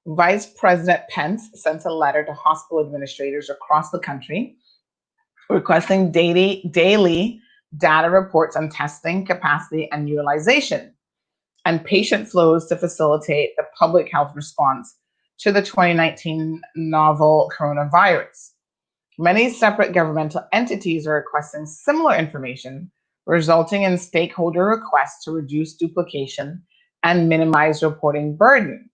Speaker 2: Vice President Pence sent a letter to hospital administrators across the country requesting daily data reports on testing capacity and utilization and patient flows to facilitate the public health response to the 2019 novel coronavirus. Many separate governmental entities are requesting similar information, resulting in stakeholder requests to reduce duplication and minimize reporting burden.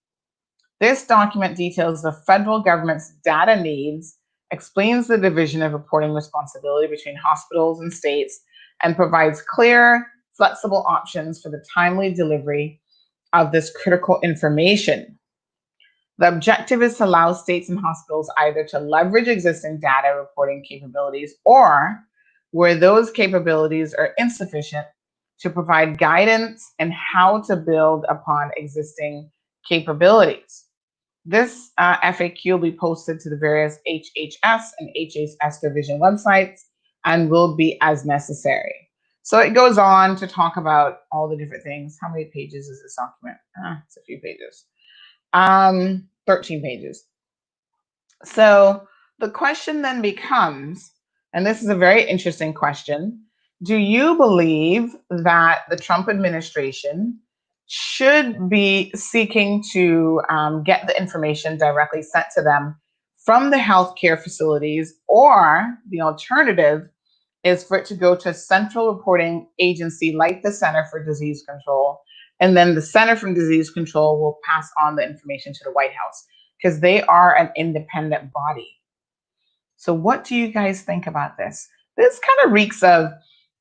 Speaker 2: This document details the federal government's data needs, explains the division of reporting responsibility between hospitals and states, and provides clear, flexible options for the timely delivery of this critical information. The objective is to allow states and hospitals either to leverage existing data reporting capabilities or, where those capabilities are insufficient, to provide guidance in how to build upon existing capabilities. This FAQ will be posted to the various HHS and HHS division websites and will be as necessary. So it goes on to talk about all the different things. How many pages is this document? It's a few pages. 13 pages. So the question then becomes, and this is a very interesting question, do you believe that the Trump administration should be seeking to get the information directly sent to them from the healthcare facilities, or the alternative is for it to go to a central reporting agency like the Center for Disease Control, and then the Center for Disease Control will pass on the information to the White House because they are an independent body. So what do you guys think about this? This kind of reeks of,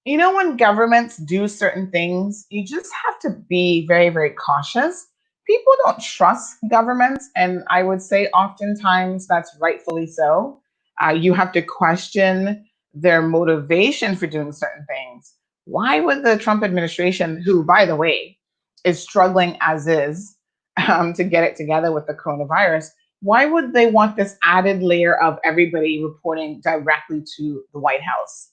Speaker 2: you know, when governments do certain things, you just have to be very, very cautious. People don't trust governments, and I would say oftentimes that's rightfully so. You have to question their motivation for doing certain things. Why would the Trump administration, who, by the way, is struggling as is to get it together with the coronavirus, why would they want this added layer of everybody reporting directly to the White House,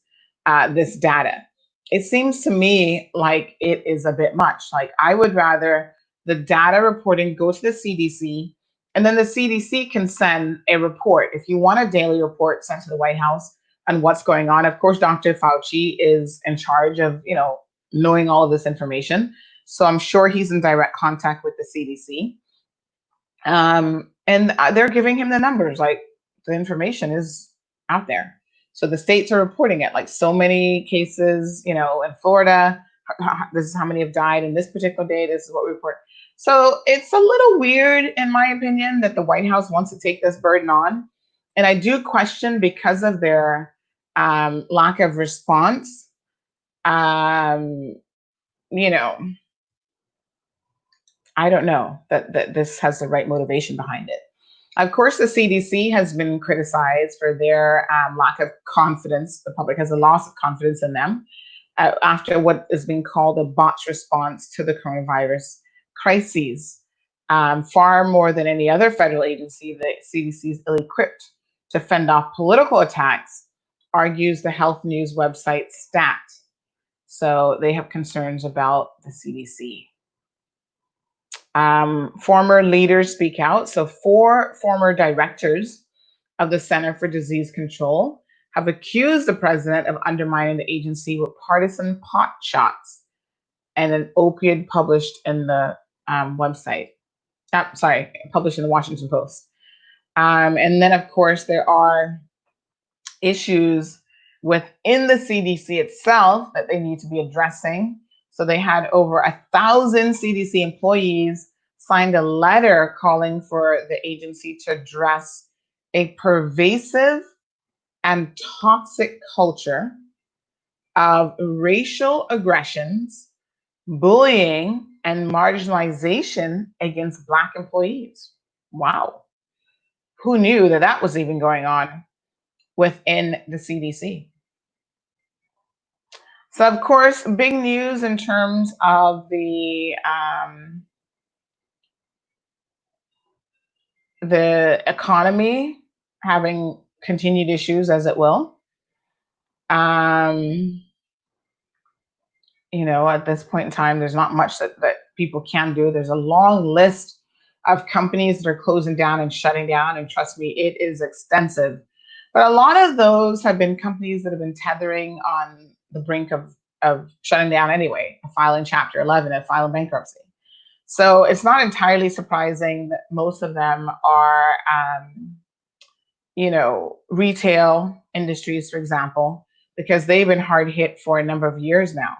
Speaker 2: this data? It seems to me like it is a bit much. Like, I would rather the data reporting go to the CDC, and then the CDC can send a report. If you want a daily report sent to the White House on what's going on, of course, Dr. Fauci is in charge of, knowing all of this information. So I'm sure he's in direct contact with the CDC. And they're giving him the numbers, like the information is out there. So the states are reporting it, like so many cases, in Florida, this is how many have died in this particular day, this is what we report. So it's a little weird, in my opinion, that the White House wants to take this burden on. And I do question, because of their lack of response, you know, I don't know that this has the right motivation behind it. Of course, the CDC has been criticized for their lack of confidence. The public has a loss of confidence in them after what is being called a botched response to the coronavirus crises. Far more than any other federal agency, the CDC is ill-equipped to fend off political attacks, argues the health news website STAT. So they have concerns about the CDC. Former leaders speak out. So 4 former directors of the Center for Disease Control have accused the president of undermining the agency with partisan pot shots and an opinion published in the website. Published in the Washington Post. And then, of course, there are issues within the CDC itself that they need to be addressing. So they had over 1,000 CDC employees signed a letter calling for the agency to address a pervasive and toxic culture of racial aggressions, bullying, and marginalization against Black employees. Wow. Who knew that that was even going on within the CDC? So, of course, big news in terms of the economy having continued issues, as it will. At this point in time, there's not much that people can do. There's a long list of companies that are closing down and shutting down, and trust me, it is extensive. But a lot of those have been companies that have been tethering on the brink of shutting down anyway, filing Chapter 11, and filing bankruptcy. So it's not entirely surprising that most of them are, retail industries, for example, because they've been hard hit for a number of years now.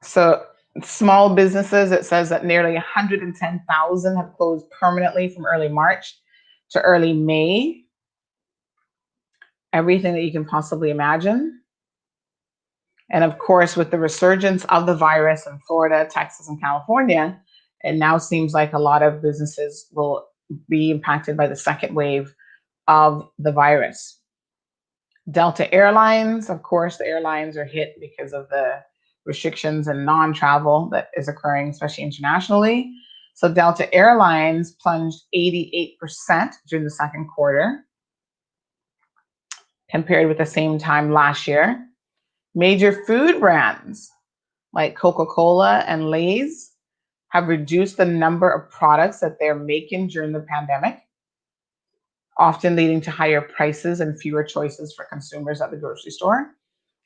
Speaker 2: So small businesses, it says that nearly 110,000 have closed permanently from early March to early May. Everything that you can possibly imagine. And of course, with the resurgence of the virus in Florida, Texas, and California, it now seems like a lot of businesses will be impacted by the second wave of the virus. Delta Airlines, of course, the airlines are hit because of the restrictions and non-travel that is occurring, especially internationally. So Delta Airlines plunged 88% during the second quarter compared with the same time last year. Major food brands like Coca-Cola and Lay's have reduced the number of products that they're making during the pandemic, often leading to higher prices and fewer choices for consumers at the grocery store.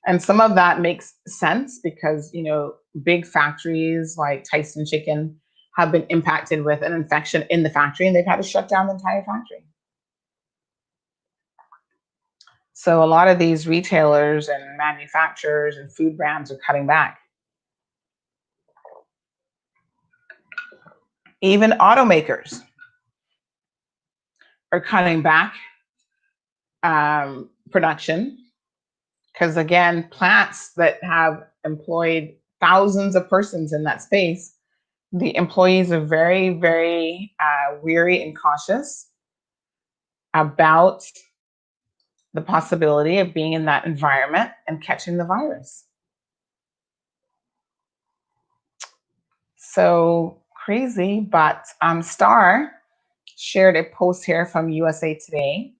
Speaker 2: And some of that makes sense because, big factories like Tyson Chicken have been impacted with an infection in the factory, and they've had to shut down the entire factory. So a lot of these retailers and manufacturers and food brands are cutting back. Even automakers are cutting back production because, again, plants that have employed thousands of persons in that space, the employees are very, very weary and cautious about the possibility of being in that environment and catching the virus. So crazy, but Star shared a post here from USA Today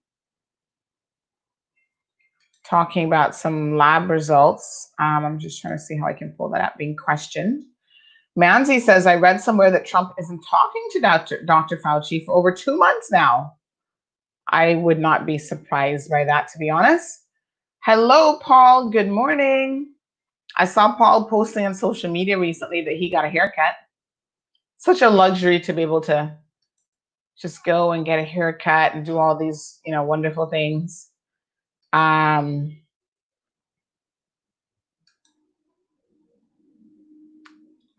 Speaker 2: talking about some lab results. I'm just trying to see how I can pull that up, being questioned. Manzi says, I read somewhere that Trump isn't talking to Dr. Fauci for over 2 months now. I would not be surprised by that, to be honest. Hello, Paul. Good morning. I saw Paul posting on social media recently that he got a haircut. such a luxury to be able to just go and get a haircut and do all these, wonderful things.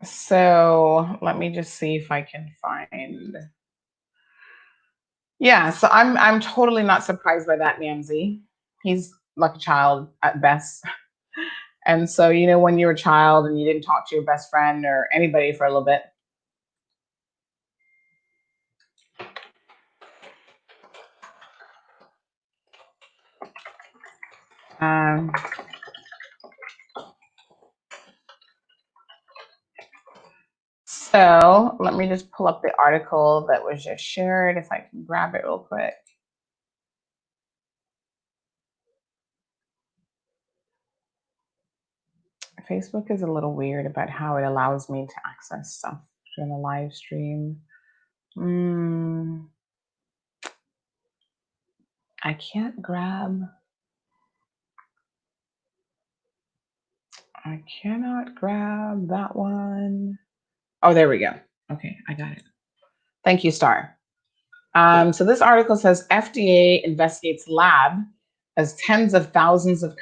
Speaker 2: So let me just see if I can find. Yeah, so I'm totally not surprised by that, Nancy. He's like a child at best. And so, when you're a child and you didn't talk to your best friend or anybody for a little bit. So let me just pull up the article that was just shared, if I can grab it real quick. Facebook is a little weird about how it allows me to access stuff during the live stream. I can't grab. I cannot grab that one. Oh, there we go. Okay, I got it. Thank you, Star. So this article says FDA investigates lab as tens of thousands of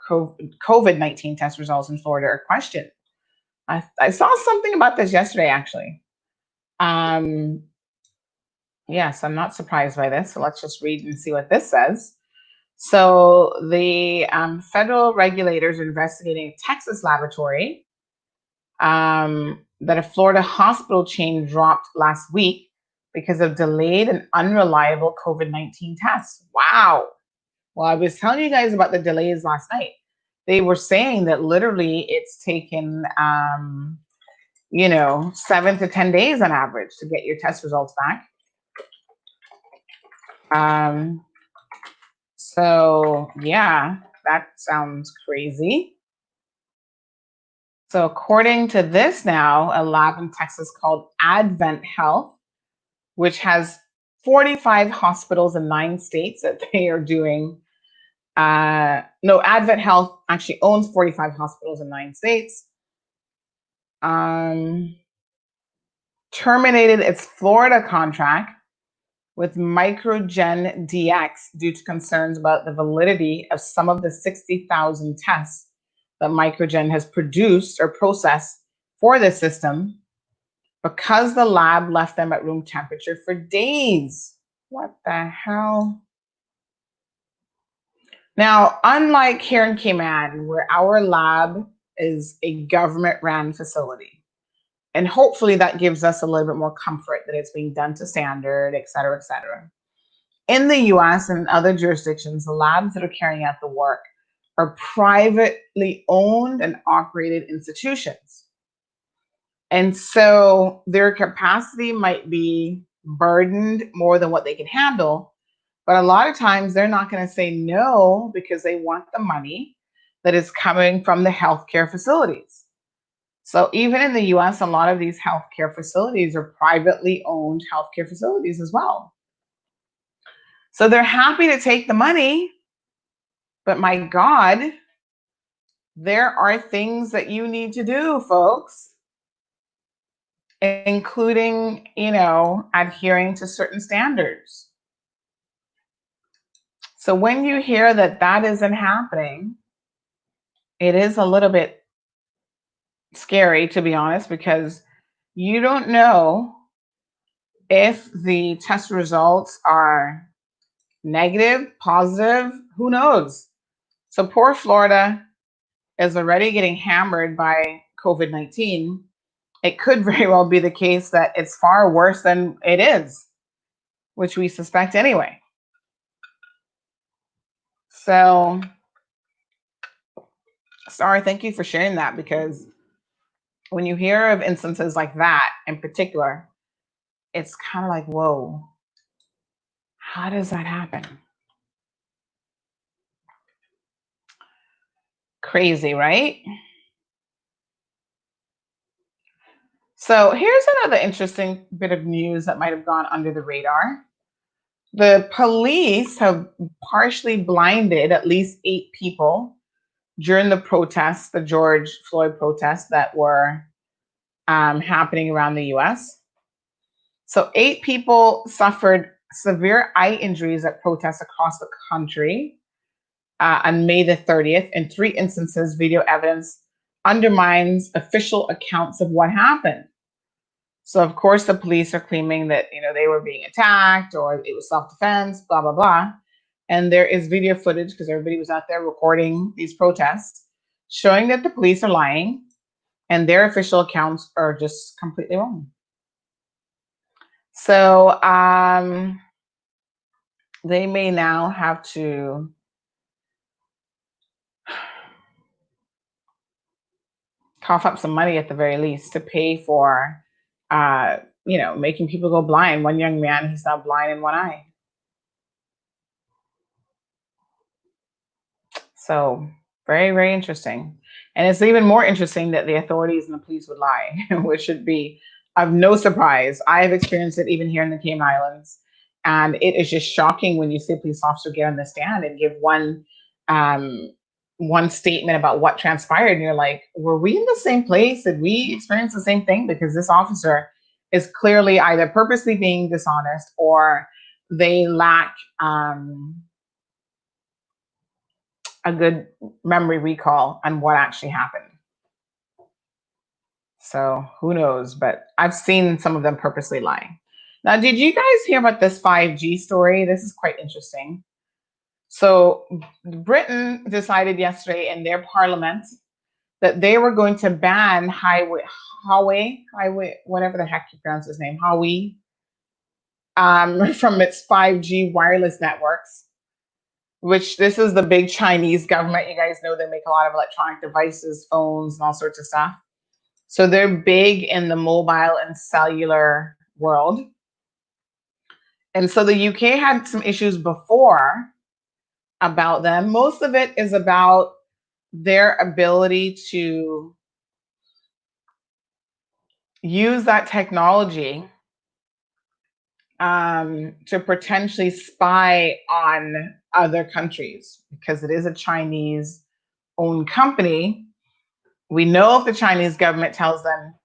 Speaker 2: COVID-19 test results in Florida are questioned. I saw something about this yesterday, actually. Yes, I'm not surprised by this. So let's just read and see what this says. So the federal regulators are investigating a Texas laboratory that a Florida hospital chain dropped last week because of delayed and unreliable COVID-19 tests. Wow. Well, I was telling you guys about the delays last night. They were saying that literally it's taken, 7 to 10 days on average to get your test results back. So yeah, that sounds crazy. So according to this now, a lab in Texas called Advent Health, which has 45 hospitals in 9 states that they are doing. No, Advent Health actually owns 45 hospitals in 9 states. Terminated its Florida contract with Microgen DX due to concerns about the validity of some of the 60,000 tests that Microgen has produced or processed for the system because the lab left them at room temperature for days. What the hell? Now, unlike here in Cayman, where our lab is a government-run facility, and hopefully that gives us a little bit more comfort that it's being done to standard, et cetera, et cetera. In the US and other jurisdictions, the labs that are carrying out the work are privately owned and operated institutions. And so their capacity might be burdened more than what they can handle. But a lot of times they're not going to say no because they want the money that is coming from the healthcare facilities. So even in the US, a lot of these healthcare facilities are privately owned healthcare facilities as well. So they're happy to take the money, but my God, there are things that you need to do, folks, including, adhering to certain standards. So when you hear that that isn't happening, it is a little bit scary, to be honest, because you don't know if the test results are negative, positive, who knows? So poor Florida is already getting hammered by COVID-19. It could very well be the case that it's far worse than it is, which we suspect anyway. So, sorry, thank you for sharing that, because when you hear of instances like that in particular, it's kind of like, whoa, how does that happen? Crazy, right? So here's another interesting bit of news that might have gone under the radar. The police have partially blinded at least 8 people during the protests, the George Floyd protests that were happening around the US. So 8 people suffered severe eye injuries at protests across the country on May the 30th. In 3 instances, video evidence undermines official accounts of what happened. So of course the police are claiming that they were being attacked or it was self-defense, blah blah blah. And there is video footage because everybody was out there recording these protests, showing that the police are lying and their official accounts are just completely wrong. So they may now have to cough up some money at the very least to pay for, making people go blind. One young man, he's now blind in one eye. So very, very interesting. And it's even more interesting that the authorities and the police would lie, which should be of no surprise. I have experienced it even here in the Cayman Islands. And it is just shocking when you see a police officer get on the stand and give one statement about what transpired. And you're like, were we in the same place? Did we experience the same thing? Because this officer is clearly either purposely being dishonest or they lack a good memory recall on what actually happened. So who knows? But I've seen some of them purposely lie. Now, did you guys hear about this 5G story? This is quite interesting. So Britain decided yesterday in their parliament that they were going to ban Huawei, whatever the heck you pronounce his name, Huawei, from its 5G wireless networks, which this is the big Chinese government. You guys know they make a lot of electronic devices, phones, and all sorts of stuff. So they're big in the mobile and cellular world. And so the UK had some issues before about them. Most of it is about their ability to use that technology to potentially spy on other countries, because it is a Chinese-owned company. We know if the Chinese government tells them,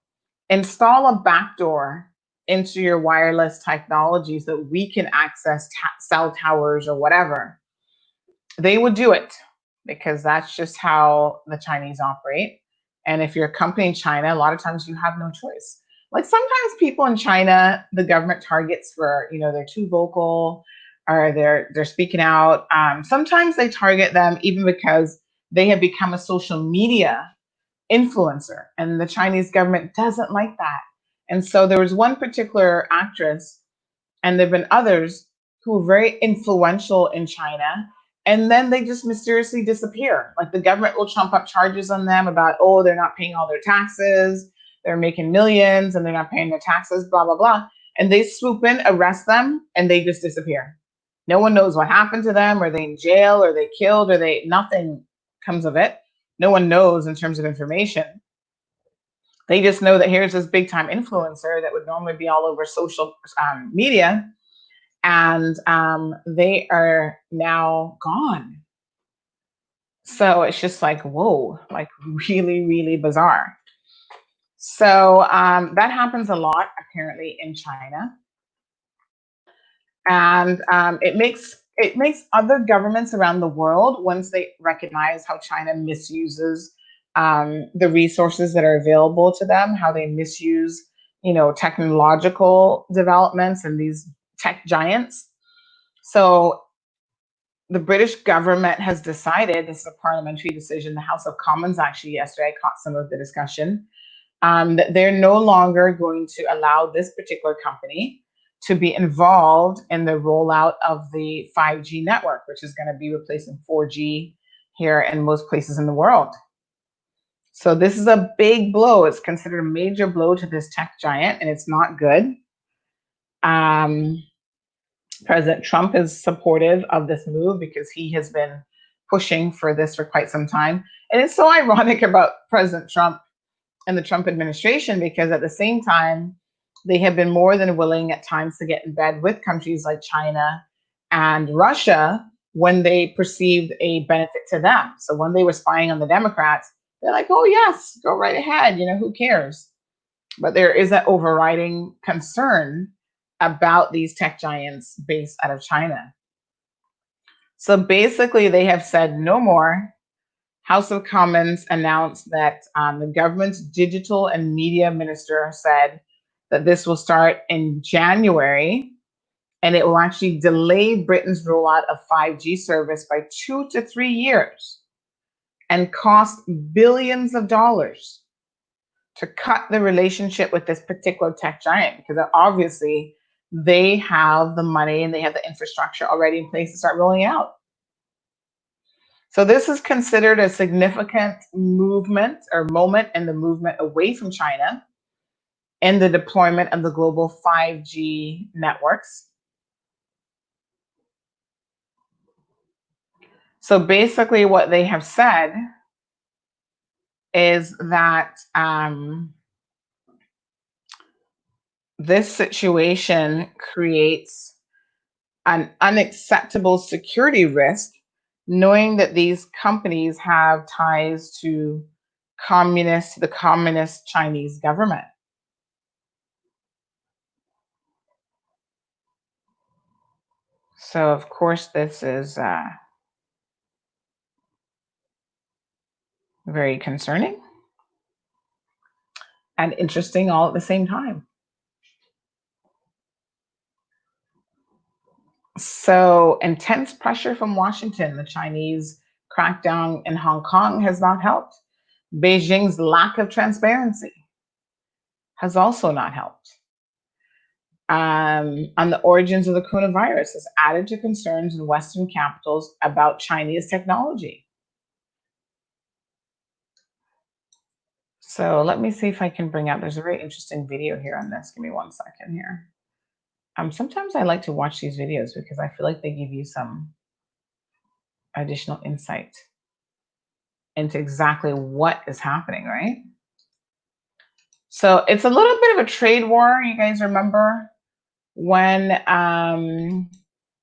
Speaker 2: install a backdoor into your wireless technology so that we can access cell towers or whatever, they would do it, because that's just how the Chinese operate. And if you're a company in China, a lot of times you have no choice. Like sometimes people in China, the government targets for, they're too vocal or they're speaking out. Sometimes they target them even because they have become a social media influencer, and the Chinese government doesn't like that. And so there was one particular actress, and there've been others who are very influential in China, and then they just mysteriously disappear. Like the government will trump up charges on them about, oh, they're not paying all their taxes, they're making millions and they're not paying their taxes, blah, blah, blah. And they swoop in, arrest them, and they just disappear. No one knows what happened to them. Are they in jail? Are they killed? Nothing comes of it. No one knows in terms of information. They just know that here's this big time influencer that would normally be all over social media, and they are now gone. So it's just like, whoa, like really, really bizarre. So that happens a lot apparently in China, and it makes other governments around the world, once they recognize how China misuses the resources that are available to them, how they misuse, technological developments and these tech giants. So the British government has decided, this is a parliamentary decision, the House of Commons actually yesterday, I caught some of the discussion, that they're no longer going to allow this particular company to be involved in the rollout of the 5G network, which is going to be replacing 4G here in most places in the world. So this is a big blow. It's considered a major blow to this tech giant, and it's not good. President Trump is supportive of this move because he has been pushing for this for quite some time. And it's so ironic about President Trump and the Trump administration, because at the same time, they have been more than willing at times to get in bed with countries like China and Russia when they perceived a benefit to them. So when they were spying on the Democrats, they're like, oh yes, go right ahead, who cares? But there is that overriding concern about these tech giants based out of China. So basically, they have said no more. House of Commons announced that the government's digital and media minister said that this will start in January, and it will actually delay Britain's rollout of 5G service by 2 to 3 years and cost billions of dollars to cut the relationship with this particular tech giant, because obviously they have the money and they have the infrastructure already in place to start rolling out. So this is considered a significant movement or moment in the movement away from China in the deployment of the global 5G networks. So basically what they have said is that this situation creates an unacceptable security risk, knowing that these companies have ties to the communist Chinese government. So of course this is very concerning and interesting all at the same time. So intense pressure from Washington, the Chinese crackdown in Hong Kong has not helped. Beijing's lack of transparency has also not helped. On the origins of the coronavirus has added to concerns in Western capitals about Chinese technology. So let me see if I can bring out, there's a very interesting video here on this. Give me 1 second here. Sometimes I like to watch these videos because I feel like they give you some additional insight into exactly what is happening, right? So it's a little bit of a trade war. You guys remember when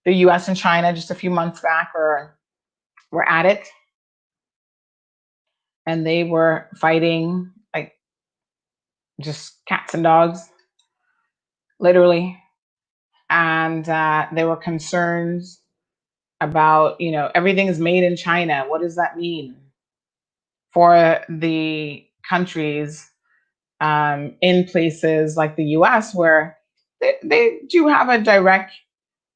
Speaker 2: the US and China just a few months back were at it, and they were fighting like just cats and dogs, literally. And there were concerns about, everything is made in China. What does that mean for the countries in places like the US where they do have a direct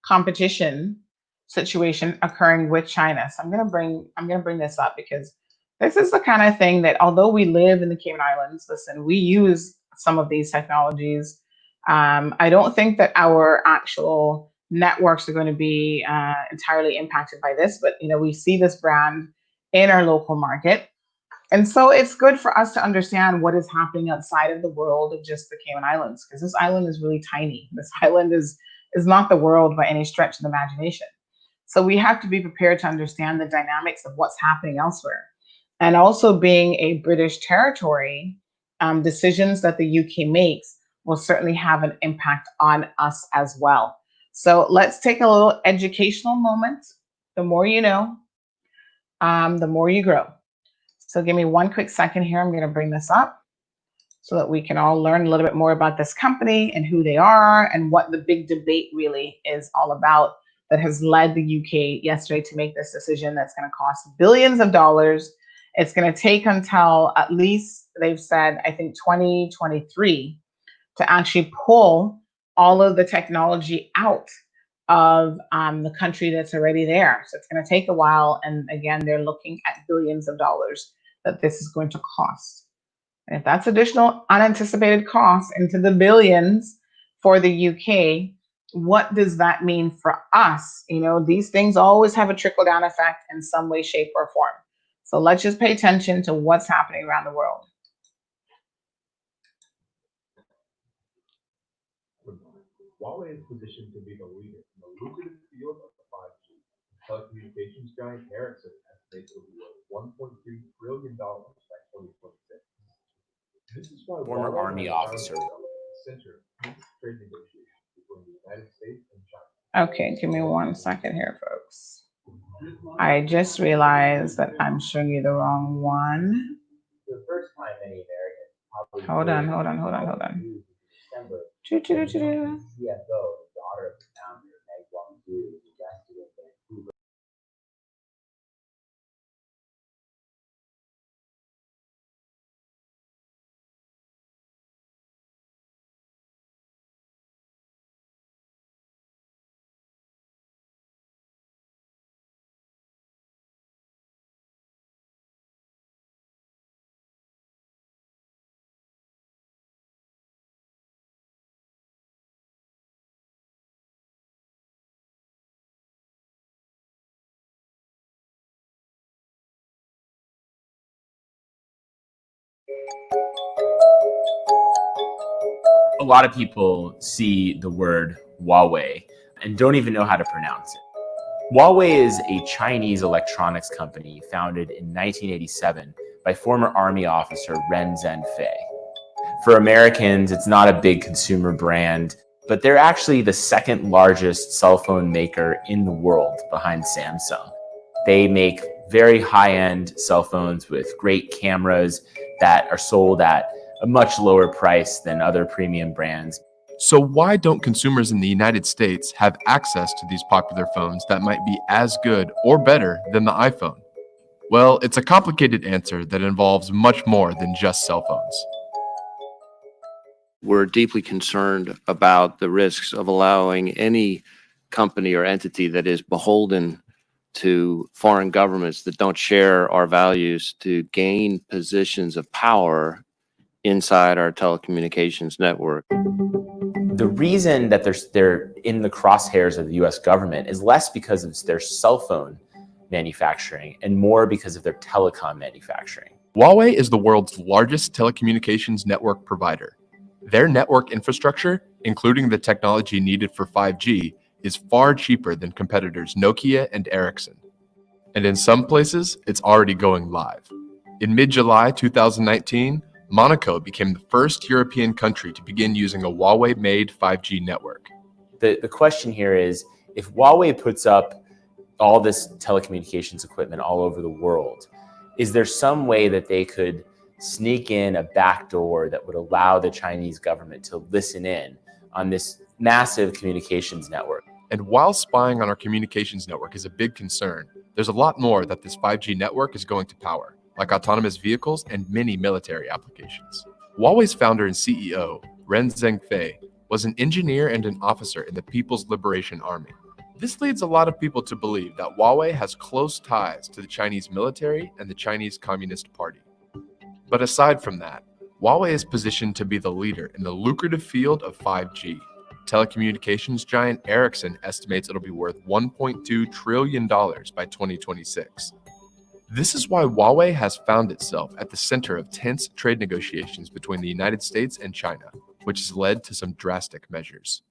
Speaker 2: competition situation occurring with China? So I'm gonna bring this up because this is the kind of thing that, although we live in the Cayman Islands, listen, we use some of these technologies. I don't think that our actual networks are going to be entirely impacted by this, but we see this brand in our local market. And so it's good for us to understand what is happening outside of the world of just the Cayman Islands, because this island is really tiny. This island is not the world by any stretch of the imagination. So we have to be prepared to understand the dynamics of what's happening elsewhere. And also, being a British territory, decisions that the UK makes will certainly have an impact on us as well. So let's take a little educational moment. The more you know, the more you grow. So give me 1 quick second here. I'm going to bring this up so that we can all learn a little bit more about this company and who they are and what the big debate really is all about that has led the UK yesterday to make this decision that's going to cost billions of dollars. It's going to take until at least, they've said, I think 2023 to actually pull all of the technology out of the country that's already there. So it's going to take a while. And again, they're looking at billions of dollars that this is going to cost. And if that's additional unanticipated costs into the billions for the UK, what does that mean for us? These things always have a trickle-down effect in some way, shape, or form. So let's just pay attention to what's happening around the world.
Speaker 5: Huawei is positioned to be the leader in the lucrative field of 5G. Telecommunications giant Ericsson estimates it will be worth $1.3 trillion by 2026. This is why
Speaker 6: Former
Speaker 5: Huawei
Speaker 6: Army
Speaker 5: has
Speaker 6: officer.
Speaker 5: found itself at the center of trade negotiations between the United States and China.
Speaker 2: Okay, give me 1 second here, folks. I just realized that I'm showing you the wrong one.
Speaker 7: The first time many Americans probably
Speaker 2: Hold on.
Speaker 7: December,
Speaker 2: CFO
Speaker 6: A lot of people see the word Huawei and don't even know how to pronounce it. Huawei is a Chinese electronics company founded in 1987 by former Army officer Ren Zhengfei. For Americans, it's not a big consumer brand, but they're actually the second largest cell phone maker in the world behind Samsung. They make very high-end cell phones with great cameras that are sold at a much lower price than other premium brands.
Speaker 7: So why don't consumers in the United States have access to these popular phones that might be as good or better than the iPhone? Well, it's a complicated answer that involves much more than just cell phones.
Speaker 8: We're deeply concerned about the risks of allowing any company or entity that is beholden to foreign governments that don't share our values to gain positions of power inside our telecommunications network.
Speaker 6: The reason that they're in the crosshairs of the US government is less because of their cell phone manufacturing and more because of their telecom manufacturing.
Speaker 7: Huawei is the world's largest telecommunications network provider. Their network infrastructure, including the technology needed for 5G, is far cheaper than competitors Nokia and Ericsson. And in some places, it's already going live. In mid-July 2019, Monaco became the first European country to begin using a Huawei-made 5G network.
Speaker 6: The question here is, if Huawei puts up all this telecommunications equipment all over the world, is there some way that they could sneak in a backdoor that would allow the Chinese government to listen in on this massive communications network?
Speaker 7: And while spying on our communications network is a big concern, there's a lot more that this 5G network is going to power, like autonomous vehicles and many military applications. Huawei's founder and CEO, Ren Zhengfei, was an engineer and an officer in the People's Liberation Army. This leads a lot of people to believe that Huawei has close ties to the Chinese military and the Chinese Communist Party. But aside from that, Huawei is positioned to be the leader in the lucrative field of 5G. Telecommunications giant Ericsson estimates it'll be worth $1.2 trillion by 2026. This is why Huawei has found itself at the center of tense trade negotiations between the United States and China, which has led to some drastic measures.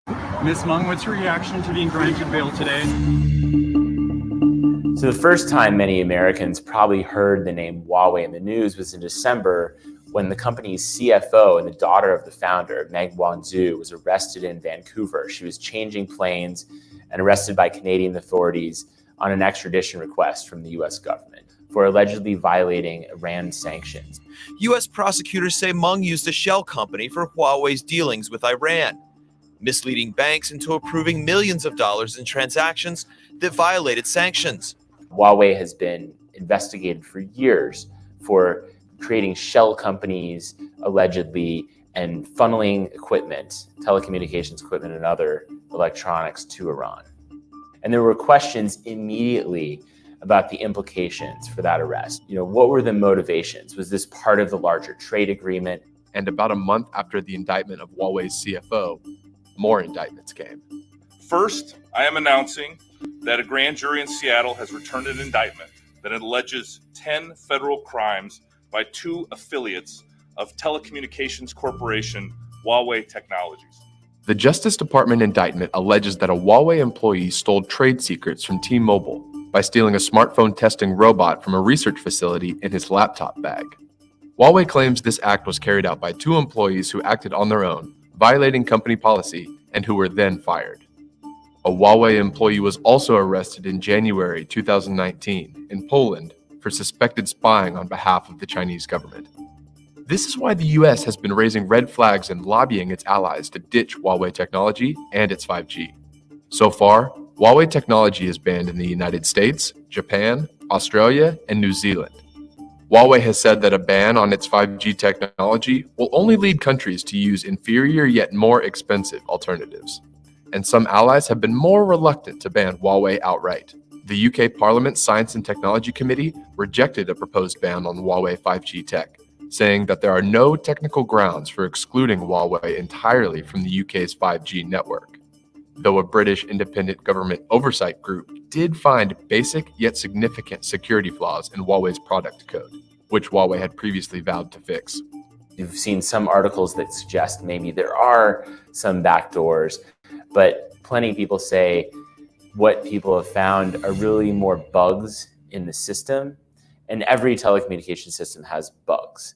Speaker 9: Ms. Meng, what's your reaction to being granted bail today?
Speaker 6: So the first time many Americans probably heard the name Huawei in the news was in December, when the company's CFO and the daughter of the founder, Meng Wanzhou, was arrested in Vancouver. She was changing planes and arrested by Canadian authorities on an extradition request from the US government for allegedly violating Iran sanctions.
Speaker 10: U.S. prosecutors say Meng used a shell company for Huawei's dealings with Iran, misleading banks into approving millions of dollars in transactions that violated sanctions.
Speaker 6: Huawei has been investigated for years for creating shell companies, allegedly, and funneling equipment, telecommunications equipment and other electronics to Iran. And there were questions immediately about the implications for that arrest. What were the motivations? Was this part of the larger trade agreement?
Speaker 7: And about a month after the indictment of Huawei's CFO, more indictments came.
Speaker 11: First, I am announcing that a grand jury in Seattle has returned an indictment that alleges 10 federal crimes by 2 affiliates of Telecommunications Corporation, Huawei Technologies.
Speaker 7: The Justice Department indictment alleges that a Huawei employee stole trade secrets from T-Mobile by stealing a smartphone testing robot from a research facility in his laptop bag. Huawei claims this act was carried out by 2 employees who acted on their own, violating company policy, and who were then fired. A Huawei employee was also arrested in January 2019 in Poland for suspected spying on behalf of the Chinese government. This is why the US has been raising red flags and lobbying its allies to ditch Huawei technology and its 5G. So far, Huawei technology is banned in the United States, Japan, Australia, and New Zealand. Huawei has said that a ban on its 5G technology will only lead countries to use inferior yet more expensive alternatives. And some allies have been more reluctant to ban Huawei outright. The UK Parliament's Science and Technology Committee rejected a proposed ban on Huawei 5G tech, saying that there are no technical grounds for excluding Huawei entirely from the UK's 5G network. Though a British independent government oversight group did find basic yet significant security flaws in Huawei's product code, which Huawei had previously vowed to fix.
Speaker 6: You've seen some articles that suggest maybe there are some backdoors, but plenty of people say what people have found are really more bugs in the system, and every telecommunication system has bugs.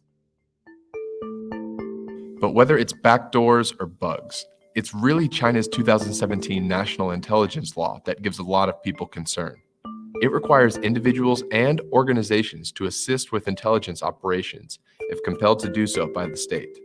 Speaker 7: But whether it's backdoors or bugs, it's really China's 2017 National Intelligence Law that gives a lot of people concern. It requires individuals and organizations to assist with intelligence operations if compelled to do so by the state.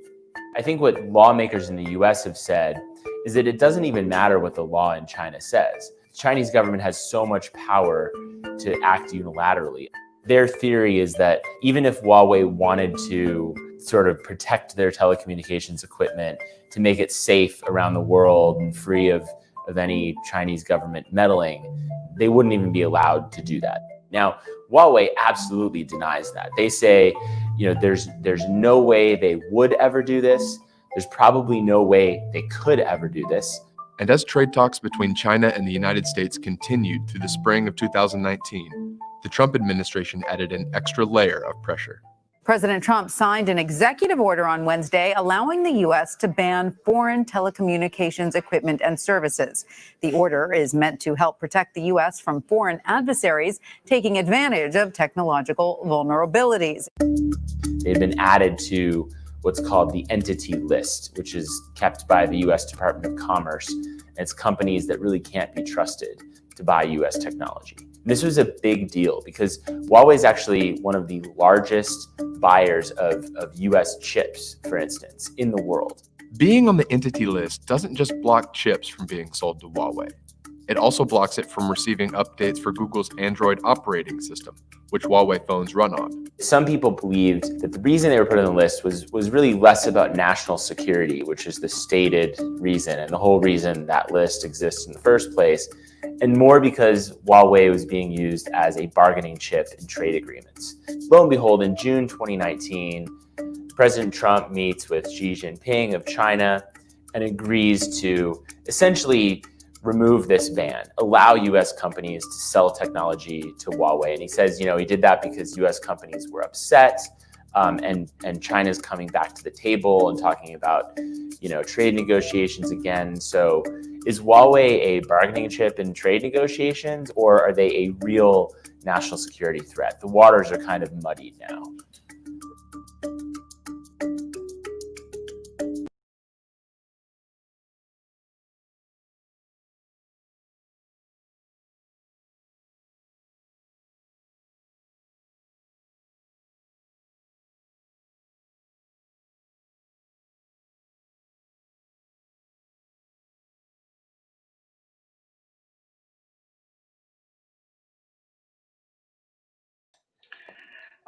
Speaker 6: I think what lawmakers in the US have said is that it doesn't even matter what the law in China says. The Chinese government has so much power to act unilaterally. Their theory is that even if Huawei wanted to sort of protect their telecommunications equipment to make it safe around the world and free of any Chinese government meddling, they wouldn't even be allowed to do that. Now, Huawei absolutely denies that. They say, there's no way they would ever do this. There's probably no way they could ever do this.
Speaker 7: And as trade talks between China and the United States continued through the spring of 2019, the Trump administration added an extra layer of pressure.
Speaker 12: President Trump signed an executive order on Wednesday allowing the U.S. to ban foreign telecommunications equipment and services. The order is meant to help protect the U.S. from foreign adversaries taking advantage of technological vulnerabilities.
Speaker 6: They've been added to what's called the Entity List, which is kept by the U.S. Department of Commerce. And it's companies that really can't be trusted to buy U.S. technology. This was a big deal because Huawei is actually one of the largest buyers of US chips, for instance, in the world.
Speaker 7: Being on the Entity List doesn't just block chips from being sold to Huawei. It also blocks it from receiving updates for Google's Android operating system, which Huawei phones run on.
Speaker 6: Some people believed that the reason they were put on the list was really less about national security, which is the stated reason and the whole reason that list exists in the first place, and more because Huawei was being used as a bargaining chip in trade agreements. Lo and behold, in June 2019, President Trump meets with Xi Jinping of China and agrees to essentially remove this ban, allow US companies to sell technology to Huawei. And he says, he did that because US companies were upset, and China's coming back to the table and talking about, trade negotiations again. So is Huawei a bargaining chip in trade negotiations, or are they a real national security threat? The waters are kind of muddied now.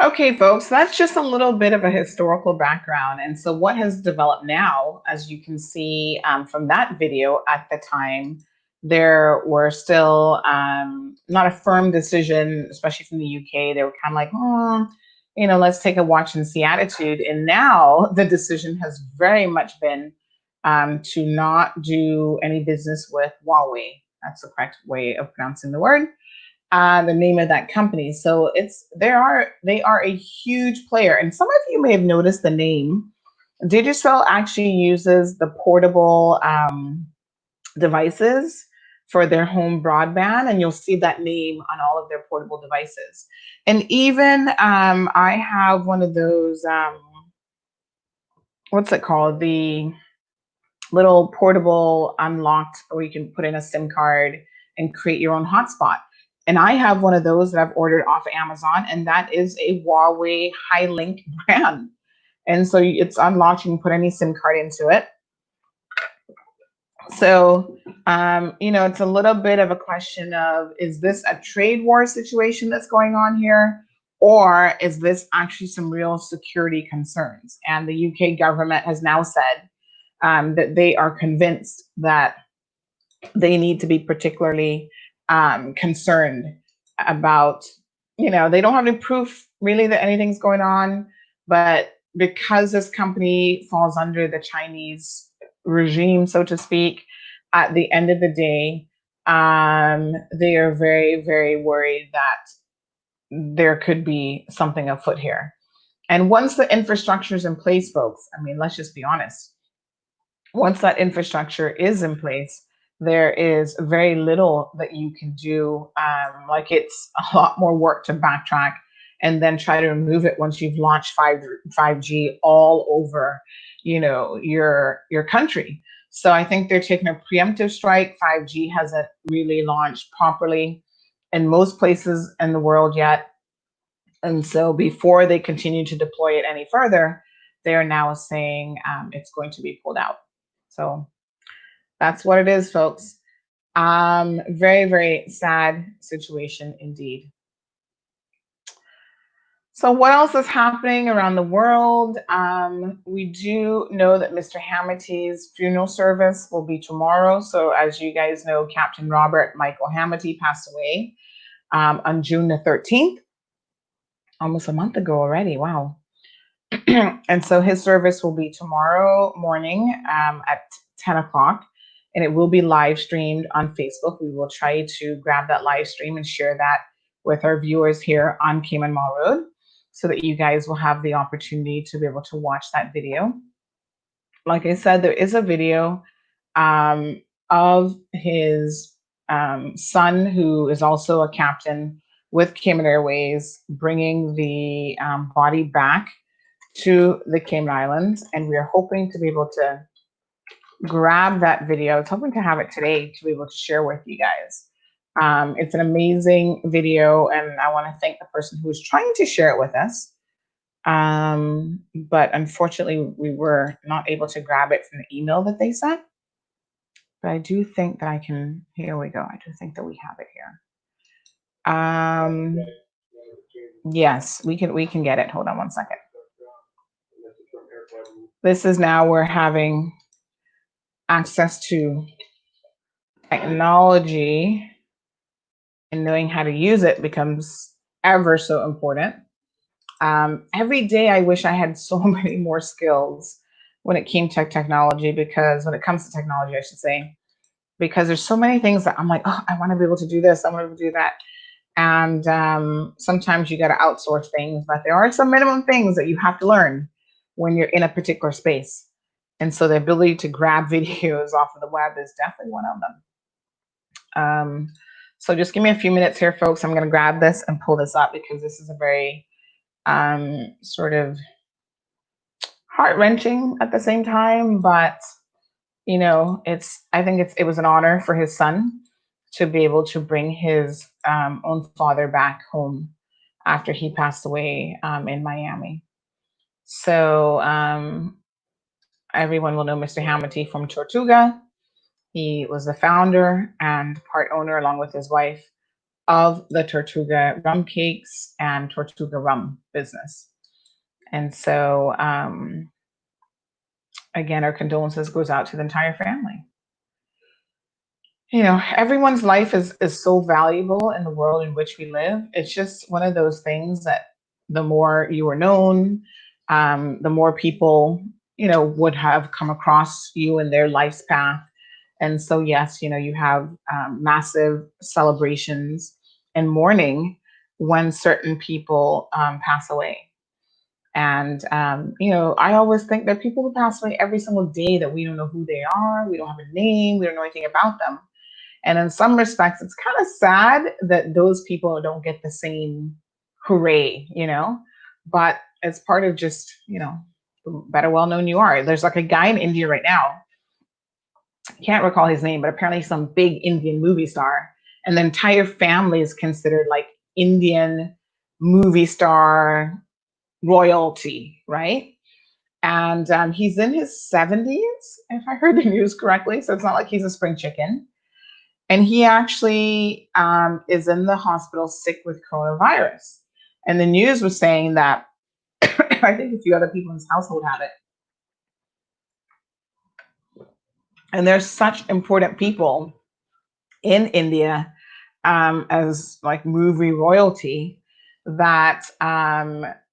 Speaker 2: Okay, folks, that's just a little bit of a historical background. And so what has developed now, as you can see from that video at the time, there were still not a firm decision, especially from the UK. They were kind of like, let's take a watch and see attitude. And now the decision has very much been to not do any business with Huawei. That's the correct way of pronouncing the word. The name of that company. So they are a huge player. And some of you may have noticed the name. Digicel actually uses the portable devices for their home broadband, and you'll see that name on all of their portable devices. And even I have one of those, what's it called? The little portable unlocked, where you can put in a SIM card and create your own hotspot. And I have one of those that I've ordered off of Amazon, and that is a Huawei High-Link brand. And so it's unlocked, you can put any SIM card into it. So, it's a little bit of a question of, is this a trade war situation that's going on here? Or is this actually some real security concerns? And the UK government has now said that they are convinced that they need to be particularly concerned about, they don't have any proof really that anything's going on, but because this company falls under the Chinese regime, so to speak, at the end of the day, they are very, very worried that there could be something afoot here. And once the infrastructure is in place, folks, I mean, let's just be honest. Once that infrastructure is in place, there is very little that you can do. Like it's a lot more work to backtrack and then try to remove it once you've launched 5G all over, your country. So I think they're taking a preemptive strike. 5G hasn't really launched properly in most places in the world yet. And so before they continue to deploy it any further, they are now saying it's going to be pulled out. So that's what it is, folks. Very, very sad situation indeed. So what else is happening around the world? We do know that Mr. Hamity's funeral service will be tomorrow. So as you guys know, Captain Robert Michael Hamity passed away on June the 13th, almost a month ago already. Wow. And so his service will be tomorrow morning at 10 o'clock, and it will be live streamed on Facebook. We will try to grab that live stream and share that with our viewers here on Cayman Mall Road so that you guys will have the opportunity to be able to watch that video. Like I said, there is a video of his son, who is also a captain with Cayman Airways, bringing the body back to the Cayman Islands, and we are hoping to be able to grab that video. I was hoping to have it today to be able to share with you guys. It's an amazing video, and I want to thank the person who was trying to share it with us. But unfortunately, we were not able to grab it from the email that they sent. But I do think that I can, here we go. I do think that we have it here. Yes, we can get it. Hold on one second. This is now we're having access to technology, and knowing how to use it becomes ever so important. Every day I wish I had so many more skills when it came to technology, because when it comes to technology, I should say, because there's so many things that I'm like, oh, I want to be able to do this, I want to be able to do that. And sometimes you got to outsource things, but there are some minimum things that you have to learn when you're in a particular space. And so the ability to grab videos off of the web is definitely one of them. So just give me a few minutes here, folks. I'm going to grab this and pull this up, because this is a very sort of heart-wrenching at the same time. But, I think it was an honor for his son to be able to bring his own father back home after he passed away in Miami. So everyone will know Mr. Hamity from Tortuga. He was the founder and part owner, along with his wife, of the Tortuga rum cakes and Tortuga rum business. And so, again, our condolences goes out to the entire family. Everyone's life is so valuable in the world in which we live. It's just one of those things that the more you are known, the more people, would have come across you in their life's path. And so, yes, you have massive celebrations and mourning when certain people pass away. And, I always think that people who pass away every single day that we don't know who they are, we don't have a name, we don't know anything about them. And in some respects, it's kind of sad that those people don't get the same hooray, but it's part of just, the better well known you are. There's like a guy in India right now, can't recall his name, but apparently some big Indian movie star, and the entire family is considered like Indian movie star royalty, right? And he's in his 70s, if I heard the news correctly. So it's not like he's a spring chicken. And he actually is in the hospital sick with coronavirus. And the news was saying that I think a few other people in his household have it. And there's such important people in India as like movie royalty that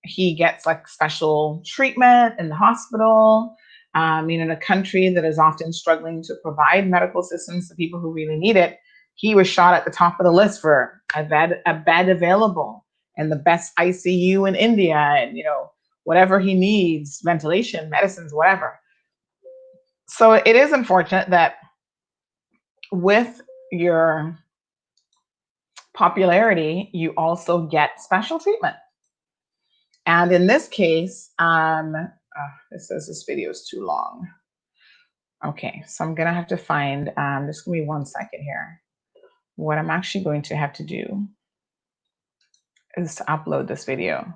Speaker 2: he gets like special treatment in the hospital. In a country that is often struggling to provide medical assistance to people who really need it, he was shot at the top of the list for a bed available and the best ICU in India, and whatever he needs, ventilation, medicines, whatever. So it is unfortunate that with your popularity, you also get special treatment. And in this case, it says this video is too long. Okay, so I'm gonna have to find, just give me 1 second here. What I'm actually going to have to do is to upload this video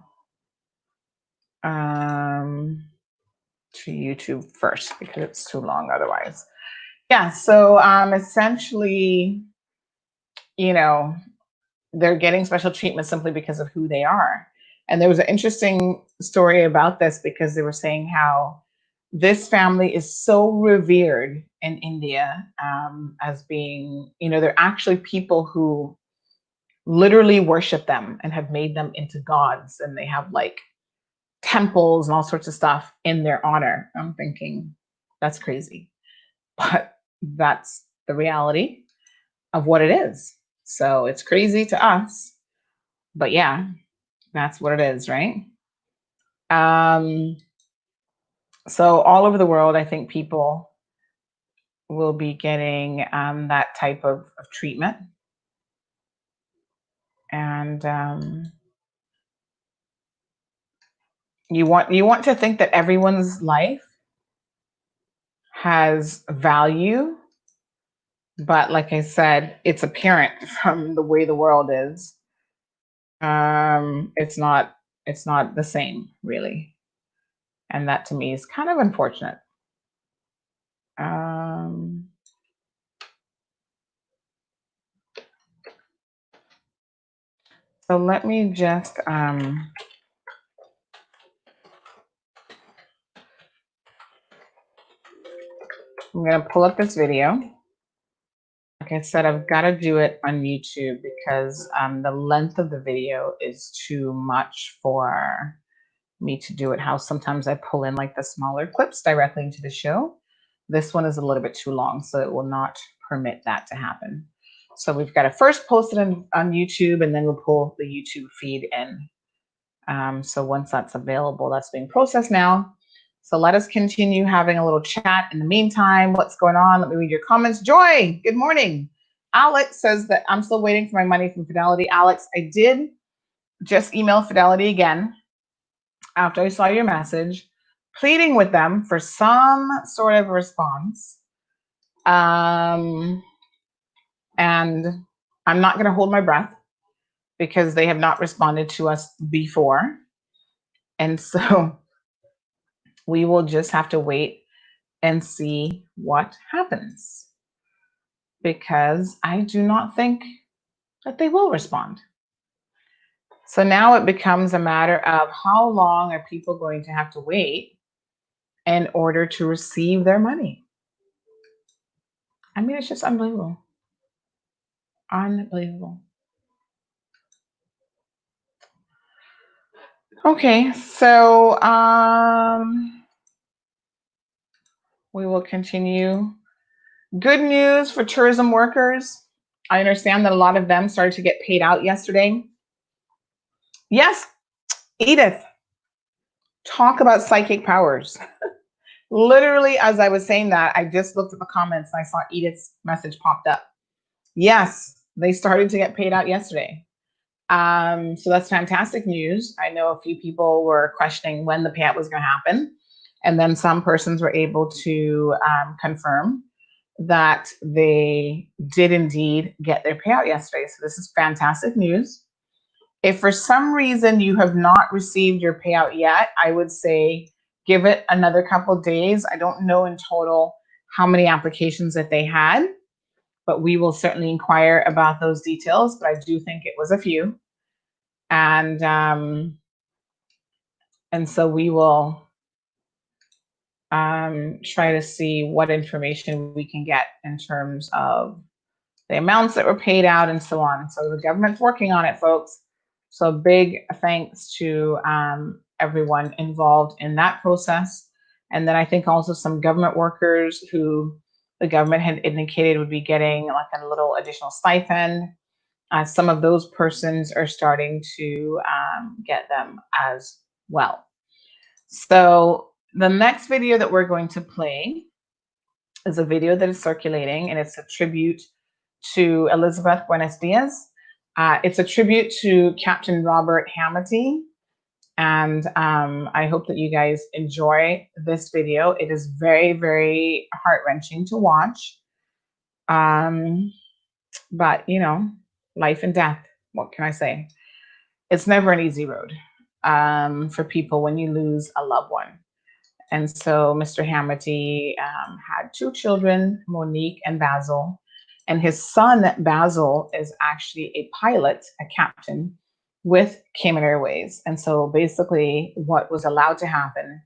Speaker 2: to YouTube first because it's too long otherwise. Yeah, so essentially, you know, they're getting special treatment simply because of who they are. And there was an interesting story about this because they were saying how this family is so revered in India as being, you know, they're actually people who literally worship them and have made them into gods. And they have like temples and all sorts of stuff in their honor. I'm thinking that's crazy, but that's the reality of what it is. So it's crazy to us, but yeah, that's what it is, right? So all over the world, I think people will be getting that type of treatment. And you want to think that everyone's life has value, but like I said, it's apparent from the way the world is. It's not the same, really. And that to me is kind of unfortunate. So let me just I'm gonna pull up this video. Like I said, I've got to do it on YouTube because the length of the video is too much for me to do it. How sometimes I pull in like the smaller clips directly into the show. This one is a little bit too long, so it will not permit that to happen. So we've got to first post it on YouTube, and then we'll pull the YouTube feed in. So once that's available, that's being processed now. So let us continue having a little chat in the meantime. What's going on? Let me read your comments. Joy, good morning. Alex says that I'm still waiting for my money from Fidelity. Alex, I did just email Fidelity again after I saw your message, pleading with them for some sort of response. And I'm not going to hold my breath because they have not responded to us before. And so we will just have to wait and see what happens, because I do not think that they will respond. So now it becomes a matter of how long are people going to have to wait in order to receive their money? I mean, it's just unbelievable. Unbelievable. Okay, so we will continue. Good news for tourism workers. I understand that a lot of them started to get paid out yesterday. Yes, Edith, talk about psychic powers. Literally, as I was saying that, I just looked at the comments and I saw Edith's message popped up. Yes, they started to get paid out yesterday. So that's fantastic news. I know a few people were questioning when the payout was going to happen. And then some persons were able to confirm that they did indeed get their payout yesterday. So this is fantastic news. If for some reason you have not received your payout yet, I would say give it another couple of days. I don't know in total how many applications that they had, but we will certainly inquire about those details. But I do think it was a few. And so we will try to see what information we can get in terms of the amounts that were paid out and so on. So the government's working on it, folks. So big thanks to everyone involved in that process. And then I think also some government workers who the government had indicated would be getting like a little additional stipend. Some of those persons are starting to get them as well. So the next video that we're going to play is a video that is circulating, and it's a tribute to Elizabeth Buenos Diaz. It's a tribute to Captain Robert Hamity. And I hope that you guys enjoy this video. It is very, very heart-wrenching to watch. But, you know, life and death, what can I say? It's never an easy road for people when you lose a loved one. And so Mr. Hamity had 2 children, Monique and Basil. And his son, Basil, is actually a pilot, a captain with Cayman Airways. And so basically what was allowed to happen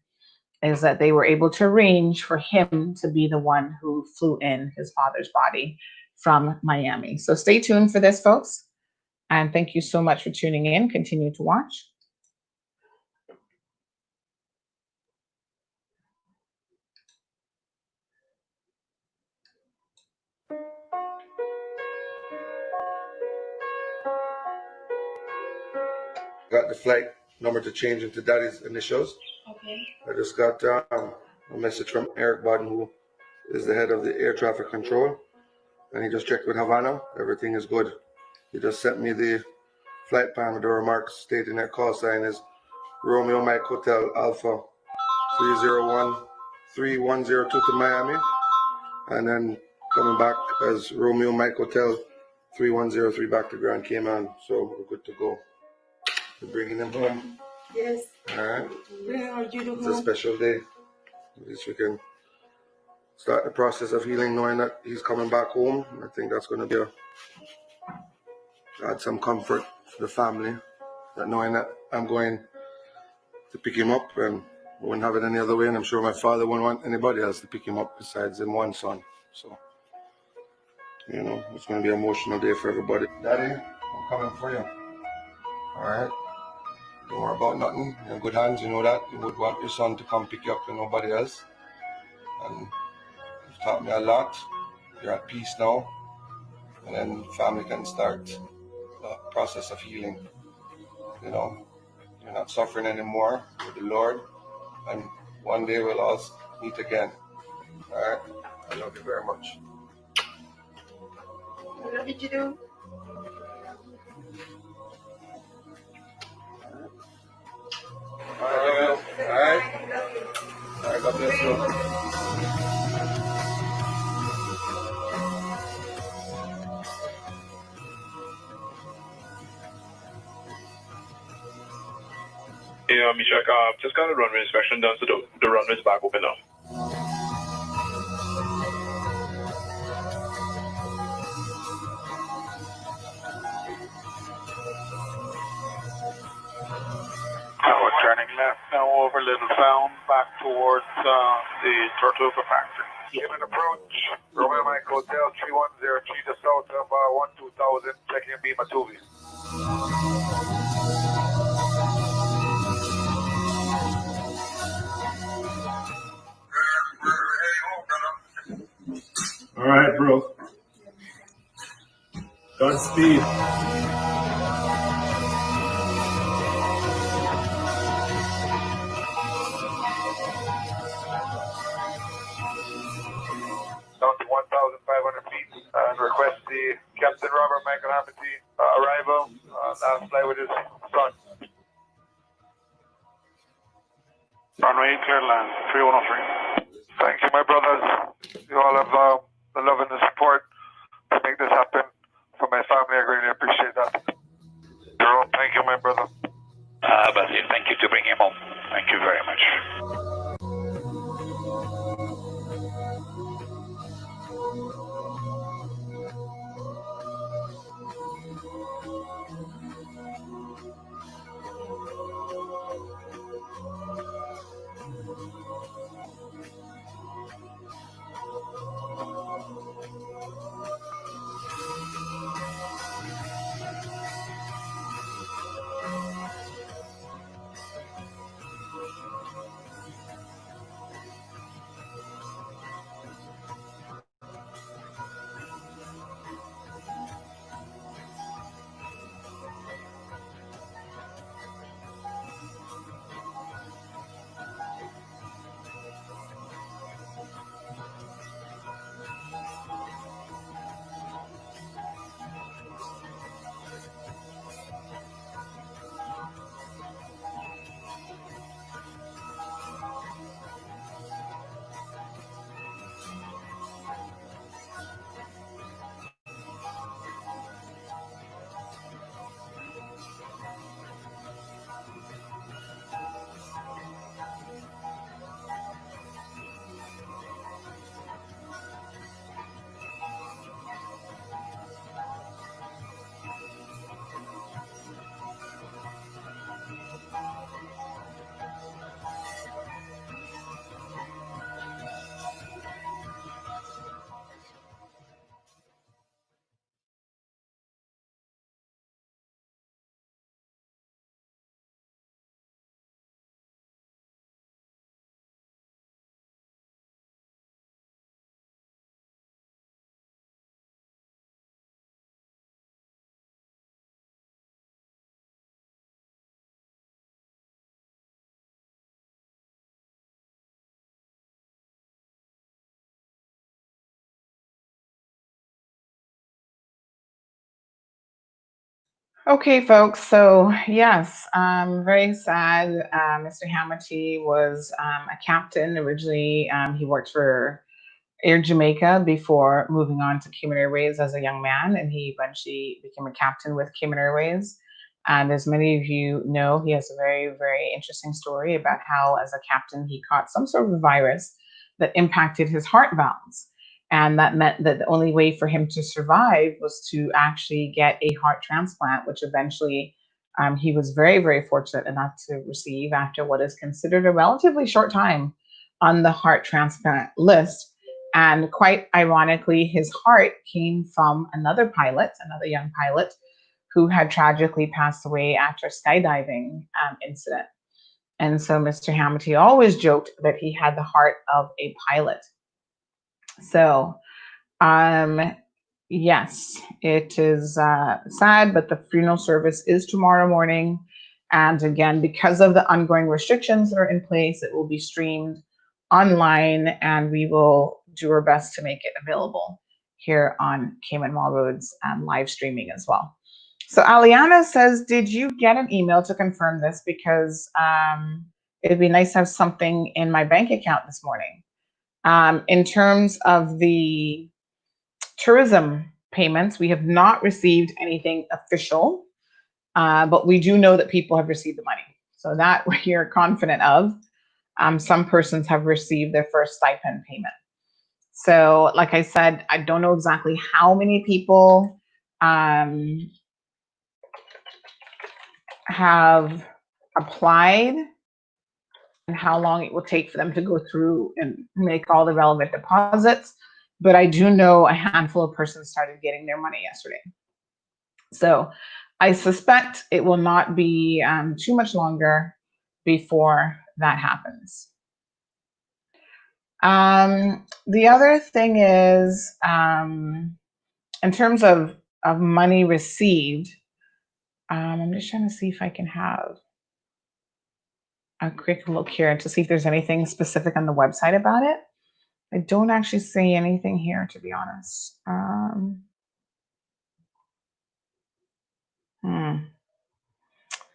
Speaker 2: is that they were able to arrange for him to be the one who flew in his father's body from Miami. So stay tuned for this, folks. And thank you so much for tuning in. Continue to watch.
Speaker 13: Got the flight number to change into Daddy's initials.
Speaker 3: Okay.
Speaker 13: I just got a message from Eric Bodden, who is the head of the air traffic control, and he just checked with Havana. Everything is good. He just sent me the flight plan with the remarks stating that call sign is Romeo Mike Hotel Alpha 301-3102 to Miami, and then coming back as Romeo Mike Hotel 3103 back to Grand Cayman. So we're good to go. We're bringing him home.
Speaker 3: Yes.
Speaker 13: All right.
Speaker 3: You
Speaker 13: It's a special day. At least we can start the process of healing, knowing that he's coming back home. I think that's going to be add some comfort to the family, that knowing that I'm going to pick him up, and we wouldn't have it any other way. And I'm sure my father wouldn't want anybody else to pick him up besides him one son. So, you know, it's going to be an emotional day for everybody. Daddy, I'm coming for you. All right. Don't worry about nothing. You're in good hands. You know that. You would want your son to come pick you up and nobody else. And you've taught me a lot. You're at peace now. And then family can start the process of healing. You know, you're not suffering anymore with the Lord. And one day we'll all meet again. All right. I love you very much.
Speaker 3: I love you too.
Speaker 13: All right. All right. All right. God bless you.
Speaker 5: Yeah, Mishak, just got a runway inspection done, so the runway's back open now.
Speaker 4: We're turning left now over Little Sound, back towards the Tortuga factory. Human approach, Romeo Mike Hotel 3103, just south of 12000, checking in Matuvi.
Speaker 5: All right, bro. Godspeed.
Speaker 4: Down to 1,500 feet, and request the Captain Robert Michael Hamity arrival. Last flight with his son. Runway clear land, 3103. Thank you, my brothers. You all have the love and the support to make this happen. For my family, I greatly appreciate that. Jerome, thank you, my brother.
Speaker 14: Basil, thank you to bring him home. Thank you very much.
Speaker 2: Okay, folks. So yes, very sad. Mr. Hamilton was a captain originally. He worked for Air Jamaica before moving on to Cayman Airways as a young man, and he eventually became a captain with Cayman Airways. And as many of you know, he has a very, very interesting story about how, as a captain, he caught some sort of virus that impacted his heart valves. And that meant that the only way for him to survive was to actually get a heart transplant, which eventually he was very, very fortunate enough to receive after what is considered a relatively short time on the heart transplant list. And quite ironically, his heart came from another pilot, another young pilot, who had tragically passed away after a skydiving incident. And so Mr. Hamilton always joked that he had the heart of a pilot. So, yes, it is sad, but the funeral service is tomorrow morning. And again, because of the ongoing restrictions that are in place, it will be streamed online, and we will do our best to make it available here on Cayman Mall Roads live streaming as well. So Aliana says, did you get an email to confirm this? Because it'd be nice to have something in my bank account this morning. In terms of the tourism payments, we have not received anything official, but we do know that people have received the money. So that we are confident of. Some persons have received their first stipend payment. So like I said, I don't know exactly how many people have applied and how long it will take for them to go through and make all the relevant deposits. But I do know a handful of persons started getting their money yesterday. So I suspect it will not be too much longer before that happens. The other thing is, in terms of money received, I'm just trying to see if I can have a quick look here to see if there's anything specific on the website about it. I don't actually see anything here, to be honest.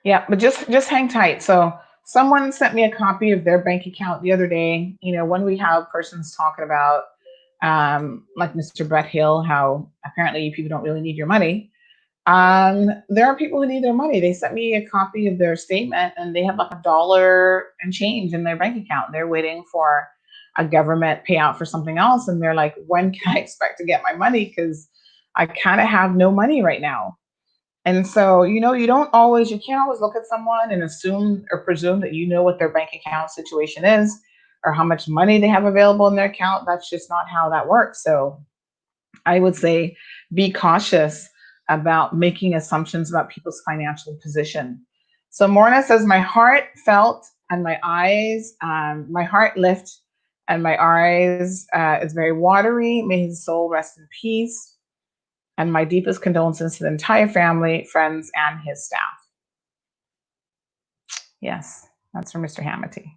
Speaker 2: Yeah, but just hang tight. So someone sent me a copy of their bank account the other day. You know, when we have persons talking about, like Mr. Brett Hill, how apparently people don't really need your money. There are people who need their money. They sent me a copy of their statement, and they have like $1 and change in their bank account. They're waiting for a government payout for something else, and they're like, when can I expect to get my money? Because I kind of have no money right now. And so, you know, you can't always look at someone and assume or presume that you know what their bank account situation is or how much money they have available in their account. That's just not how that works. So I would say be cautious about making assumptions about people's financial position. So Morna says, my heart felt and my eyes, my heart lift and my eyes is very watery. May his soul rest in peace. And my deepest condolences to the entire family, friends, and his staff. Yes, that's from Mr. Hamilton.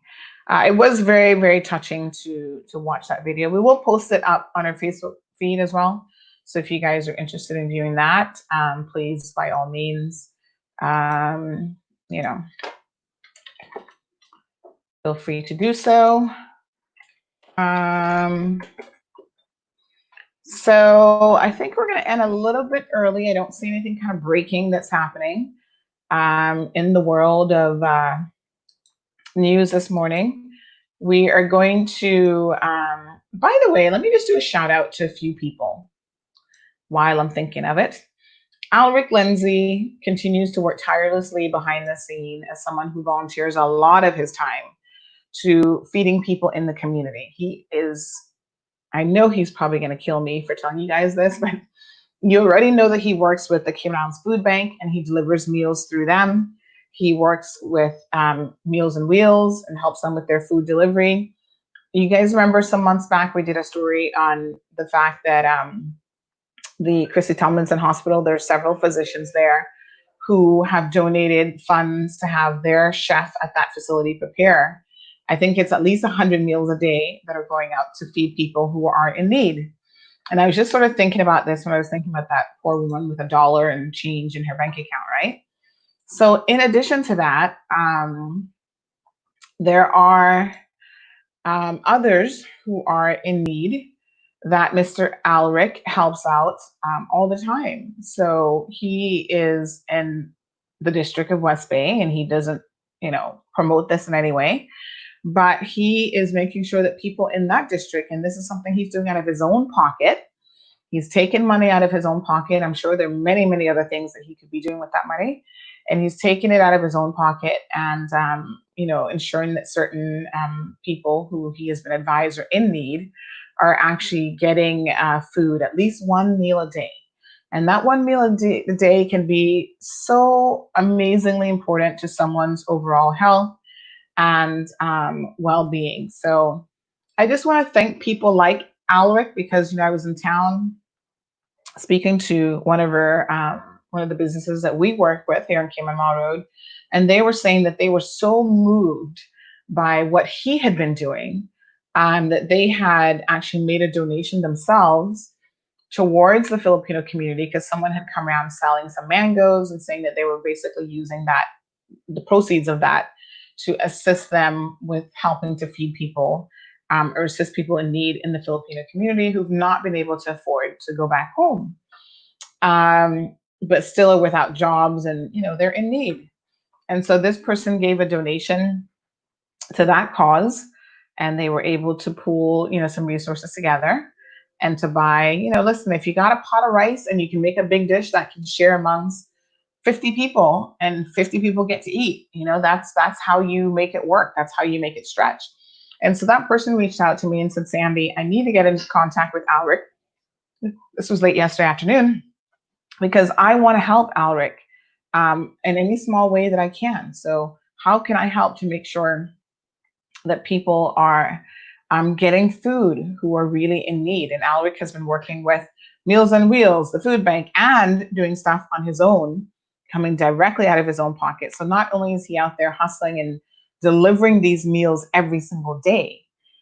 Speaker 2: It was very, very touching to watch that video. We will post it up on our Facebook feed as well. So if you guys are interested in viewing that, please, by all means, you know, feel free to do so. So I think we're going to end a little bit early. I don't see anything kind of breaking that's happening in the world of news this morning. We are going to, by the way, let me just do a shout out to a few people while I'm thinking of it. Alric Lindsay continues to work tirelessly behind the scene as someone who volunteers a lot of his time to feeding people in the community. He is, I know he's probably going to kill me for telling you guys this, but you already know that he works with the Cayman Islands Food Bank and he delivers meals through them. He works with Meals on Wheels and helps them with their food delivery. You guys remember some months back, we did a story on the fact that the Christy Tomlinson Hospital, there are several physicians there who have donated funds to have their chef at that facility prepare. I think it's at least 100 meals a day that are going out to feed people who are in need. And I was just sort of thinking about this when I was thinking about that poor woman with $1 and change in her bank account, right? So in addition to that, there are others who are in need that Mr. Alric helps out all the time. So he is in the District of West Bay, and he doesn't, promote this in any way, but he is making sure that people in that district, and this is something he's doing out of his own pocket. He's taken money out of his own pocket. I'm sure there are many, many other things that he could be doing with that money. And he's taking it out of his own pocket and, ensuring that certain people who he has been advised are in need are actually getting food, at least one meal a day. And that one meal a day can be so amazingly important to someone's overall health and well-being. So I just want to thank people like Alric, because I was in town speaking to one of the businesses that we work with here on Cayman Mall Road, and they were saying that they were so moved by what he had been doing, that they had actually made a donation themselves towards the Filipino community, because someone had come around selling some mangoes and saying that they were basically using the proceeds of that to assist them with helping to feed people or assist people in need in the Filipino community who've not been able to afford to go back home, but still are without jobs and, they're in need. And so this person gave a donation to that cause, and they were able to pool, some resources together and to buy, listen, if you got a pot of rice and you can make a big dish that can share amongst 50 people and 50 people get to eat, that's how you make it work. That's how you make it stretch. And so that person reached out to me and said, Sandy, I need to get into contact with Alric. This was late yesterday afternoon, because I want to help Alric in any small way that I can. So how can I help to make sure that people are getting food who are really in need? And Alric has been working with Meals on Wheels, the food bank, and doing stuff on his own, coming directly out of his own pocket. So not only is he out there hustling and delivering these meals every single day,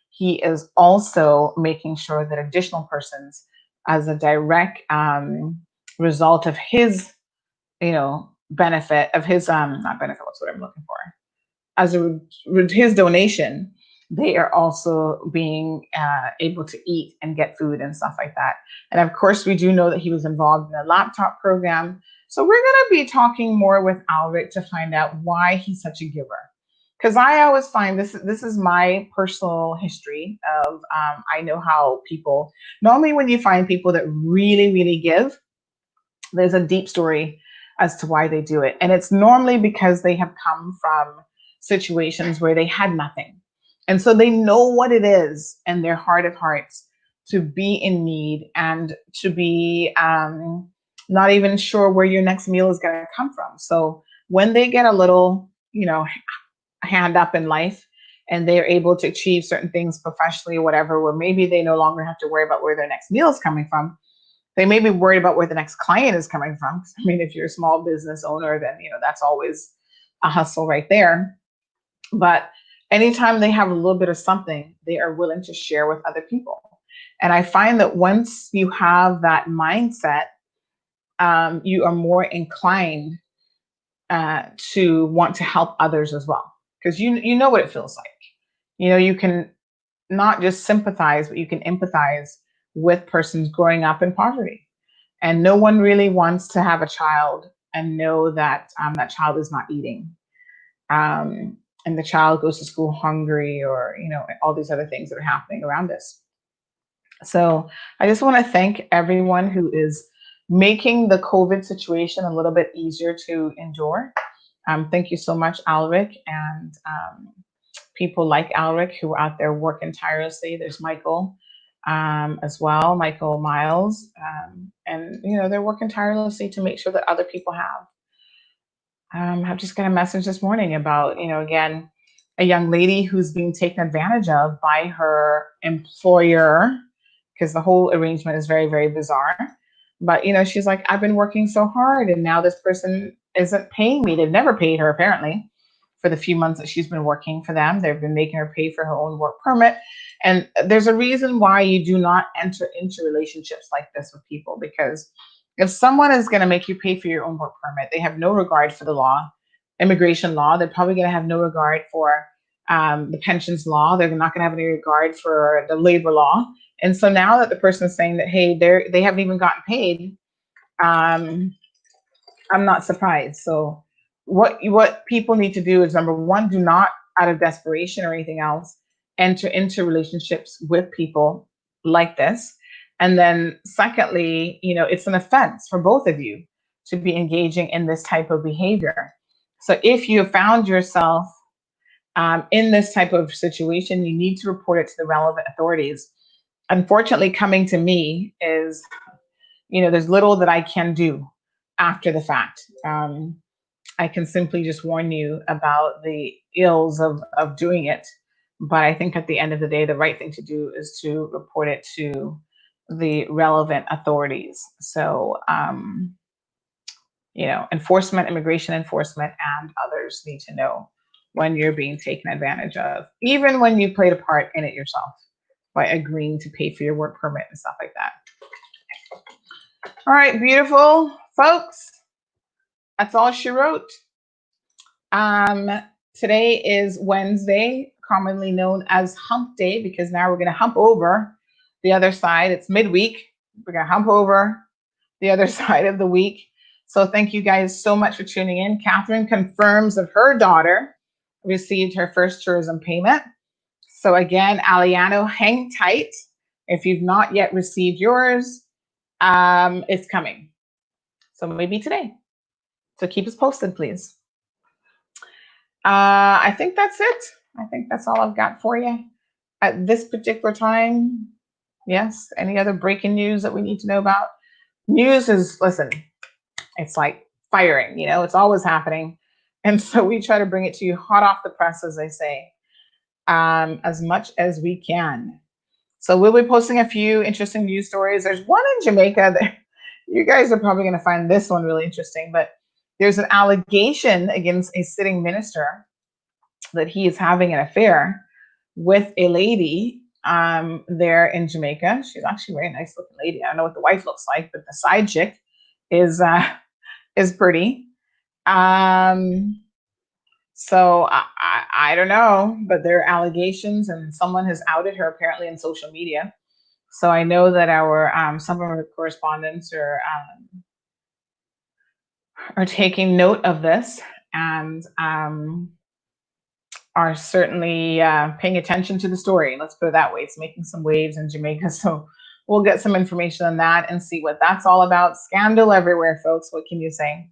Speaker 2: he is also making sure that additional persons, as a direct result of his, benefit of his, not benefit, what's what I'm looking for, as his donation, they are also being able to eat and get food and stuff like that. And of course, we do know that he was involved in a laptop program. So we're going to be talking more with Alric to find out why he's such a giver. Because I always find this is my personal history of, I know how people, normally when you find people that really, really give, there's a deep story as to why they do it. And it's normally because they have come from situations where they had nothing. And so they know what it is in their heart of hearts to be in need and to be not even sure where your next meal is going to come from. So when they get a little, hand up in life and they're able to achieve certain things professionally or whatever, where maybe they no longer have to worry about where their next meal is coming from, they may be worried about where the next client is coming from. I mean, if you're a small business owner, then, that's always a hustle right there. But anytime they have a little bit of something, they are willing to share with other people. And I find that once you have that mindset, you are more inclined to want to help others as well. Because you know what it feels like. You can not just sympathize, but you can empathize with persons growing up in poverty. And no one really wants to have a child and know that that child is not eating. And the child goes to school hungry, or, all these other things that are happening around us. So I just want to thank everyone who is making the COVID situation a little bit easier to endure. Thank you so much, Alric, and people like Alric who are out there working tirelessly. There's Michael as well, Michael Miles, and they're working tirelessly to make sure that other people have. I've just got a message this morning about, again, a young lady who's being taken advantage of by her employer, because the whole arrangement is very, very bizarre. But, she's like, I've been working so hard and now this person isn't paying me. They've never paid her, apparently. for the few months that she's been working for them. They've been making her pay for her own work permit. And there's a reason why you do not enter into relationships like this with people, because if someone is going to make you pay for your own work permit, they have no regard for the law, immigration law. They're probably going to have no regard for the pensions law. They're not going to have any regard for the labor law. And so now that the person is saying that, hey, they haven't even gotten paid, I'm not surprised. So what people need to do is, number one, do not, out of desperation or anything else, enter into relationships with people like this. And then secondly, it's an offense for both of you to be engaging in this type of behavior. So if you have found yourself in this type of situation, you need to report it to the relevant authorities. Unfortunately, coming to me is, there's little that I can do after the fact. I can simply just warn you about the ills of doing it. But I think at the end of the day, the right thing to do is to report it to the relevant authorities. So, enforcement, immigration enforcement, and others need to know when you're being taken advantage of, even when you played a part in it yourself by agreeing to pay for your work permit and stuff like that. All right, beautiful folks. That's all she wrote. Today is Wednesday, commonly known as Hump Day, because now we're going to hump over the other side. It's midweek. We're going to hump over the other side of the week. So thank you guys so much for tuning in. Catherine confirms that her daughter received her first tourism payment. So again, Aliano, hang tight. If you've not yet received yours, it's coming. So maybe today. So keep us posted, please. I think that's it. I think that's all I've got for you at this particular time. Yes. Any other breaking news that we need to know about? News is, listen, it's like firing, it's always happening. And so we try to bring it to you hot off the press, as they say, as much as we can. So we'll be posting a few interesting news stories. There's one in Jamaica that you guys are probably going to find this one really interesting, but there's an allegation against a sitting minister that he is having an affair with a lady there in Jamaica. She's actually a very nice looking lady. I don't know what the wife looks like, but the side chick is pretty. So I don't know, but there are allegations, and someone has outed her apparently in social media. So I know that our some of our correspondents are taking note of this and are certainly paying attention to the story. Let's put it that way. It's making some waves in Jamaica. So we'll get some information on that and see what that's all about. Scandal everywhere, folks. What can you say?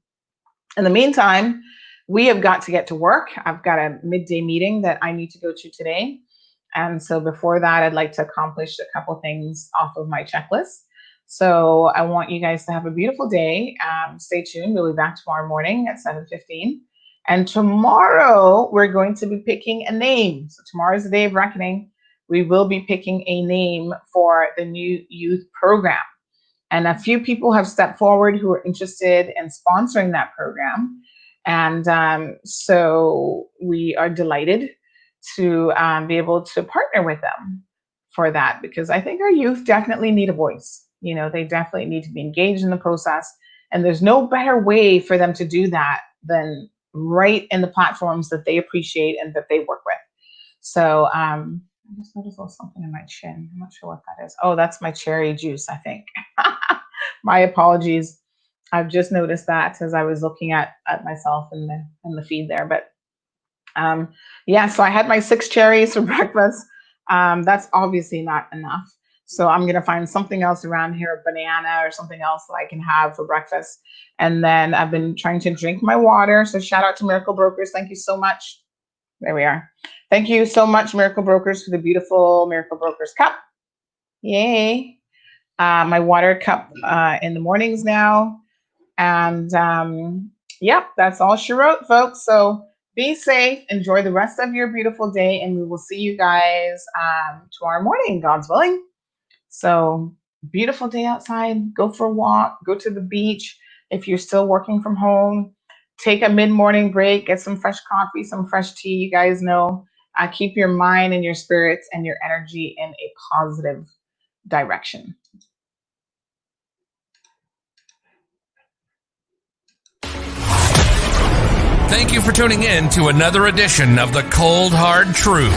Speaker 2: In the meantime, we have got to get to work. I've got a midday meeting that I need to go to today. And so before that, I'd like to accomplish a couple things off of my checklist. So I want you guys to have a beautiful day. Stay tuned. We'll be back tomorrow morning at 7:15. And tomorrow we're going to be picking a name. So tomorrow is the day of reckoning. We will be picking a name for the new youth program. And a few people have stepped forward who are interested in sponsoring that program. And so we are delighted to be able to partner with them for that, because I think our youth definitely need a voice. They definitely need to be engaged in the process. And there's no better way for them to do that than right in the platforms that they appreciate and that they work with. So I just noticed a little something in my chin. I'm not sure what that is. Oh, that's my cherry juice, I think. My apologies. I've just noticed that as I was looking at myself in the feed there. But yeah, so I had my 6 cherries for breakfast. That's obviously not enough. So I'm going to find something else around here, a banana or something else that I can have for breakfast. And then I've been trying to drink my water. So shout out to Miracle Brokers. Thank you so much. There we are. Thank you so much, Miracle Brokers, for the beautiful Miracle Brokers cup. Yay. My water cup in the mornings now. And yep, that's all she wrote, folks. So be safe. Enjoy the rest of your beautiful day. And we will see you guys tomorrow morning, God's willing. So beautiful day outside. Go for a walk. Go to the beach. If you're still working from home, take a mid-morning break, get some fresh coffee, some fresh tea. You guys know, keep your mind and your spirits and your energy in a positive direction.
Speaker 1: Thank you for tuning in to another edition of The Cold Hard Truth.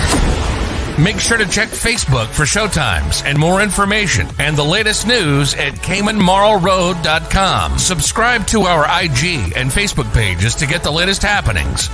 Speaker 1: Make sure to check Facebook for showtimes and more information and the latest news at CaymanMarlRoad.com. Subscribe to our IG and Facebook pages to get the latest happenings.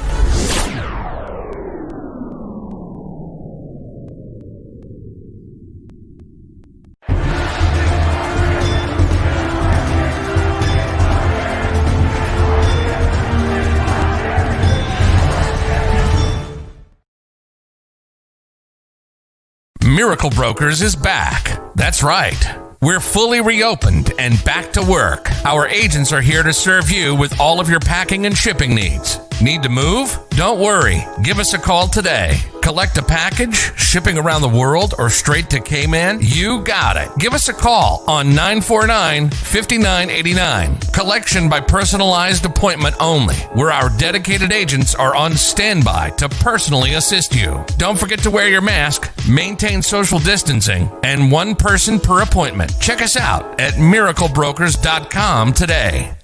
Speaker 1: Miracle Brokers is back. That's right. We're fully reopened and back to work. Our agents are here to serve you with all of your packing and shipping needs. Need to move? Don't worry. Give us a call today. Collect a package, shipping around the world, or straight to Cayman? You got it. Give us a call on 949-5989. Collection by personalized appointment only, where our dedicated agents are on standby to personally assist you. Don't forget to wear your mask, maintain social distancing, and one person per appointment. Check us out at miraclebrokers.com today.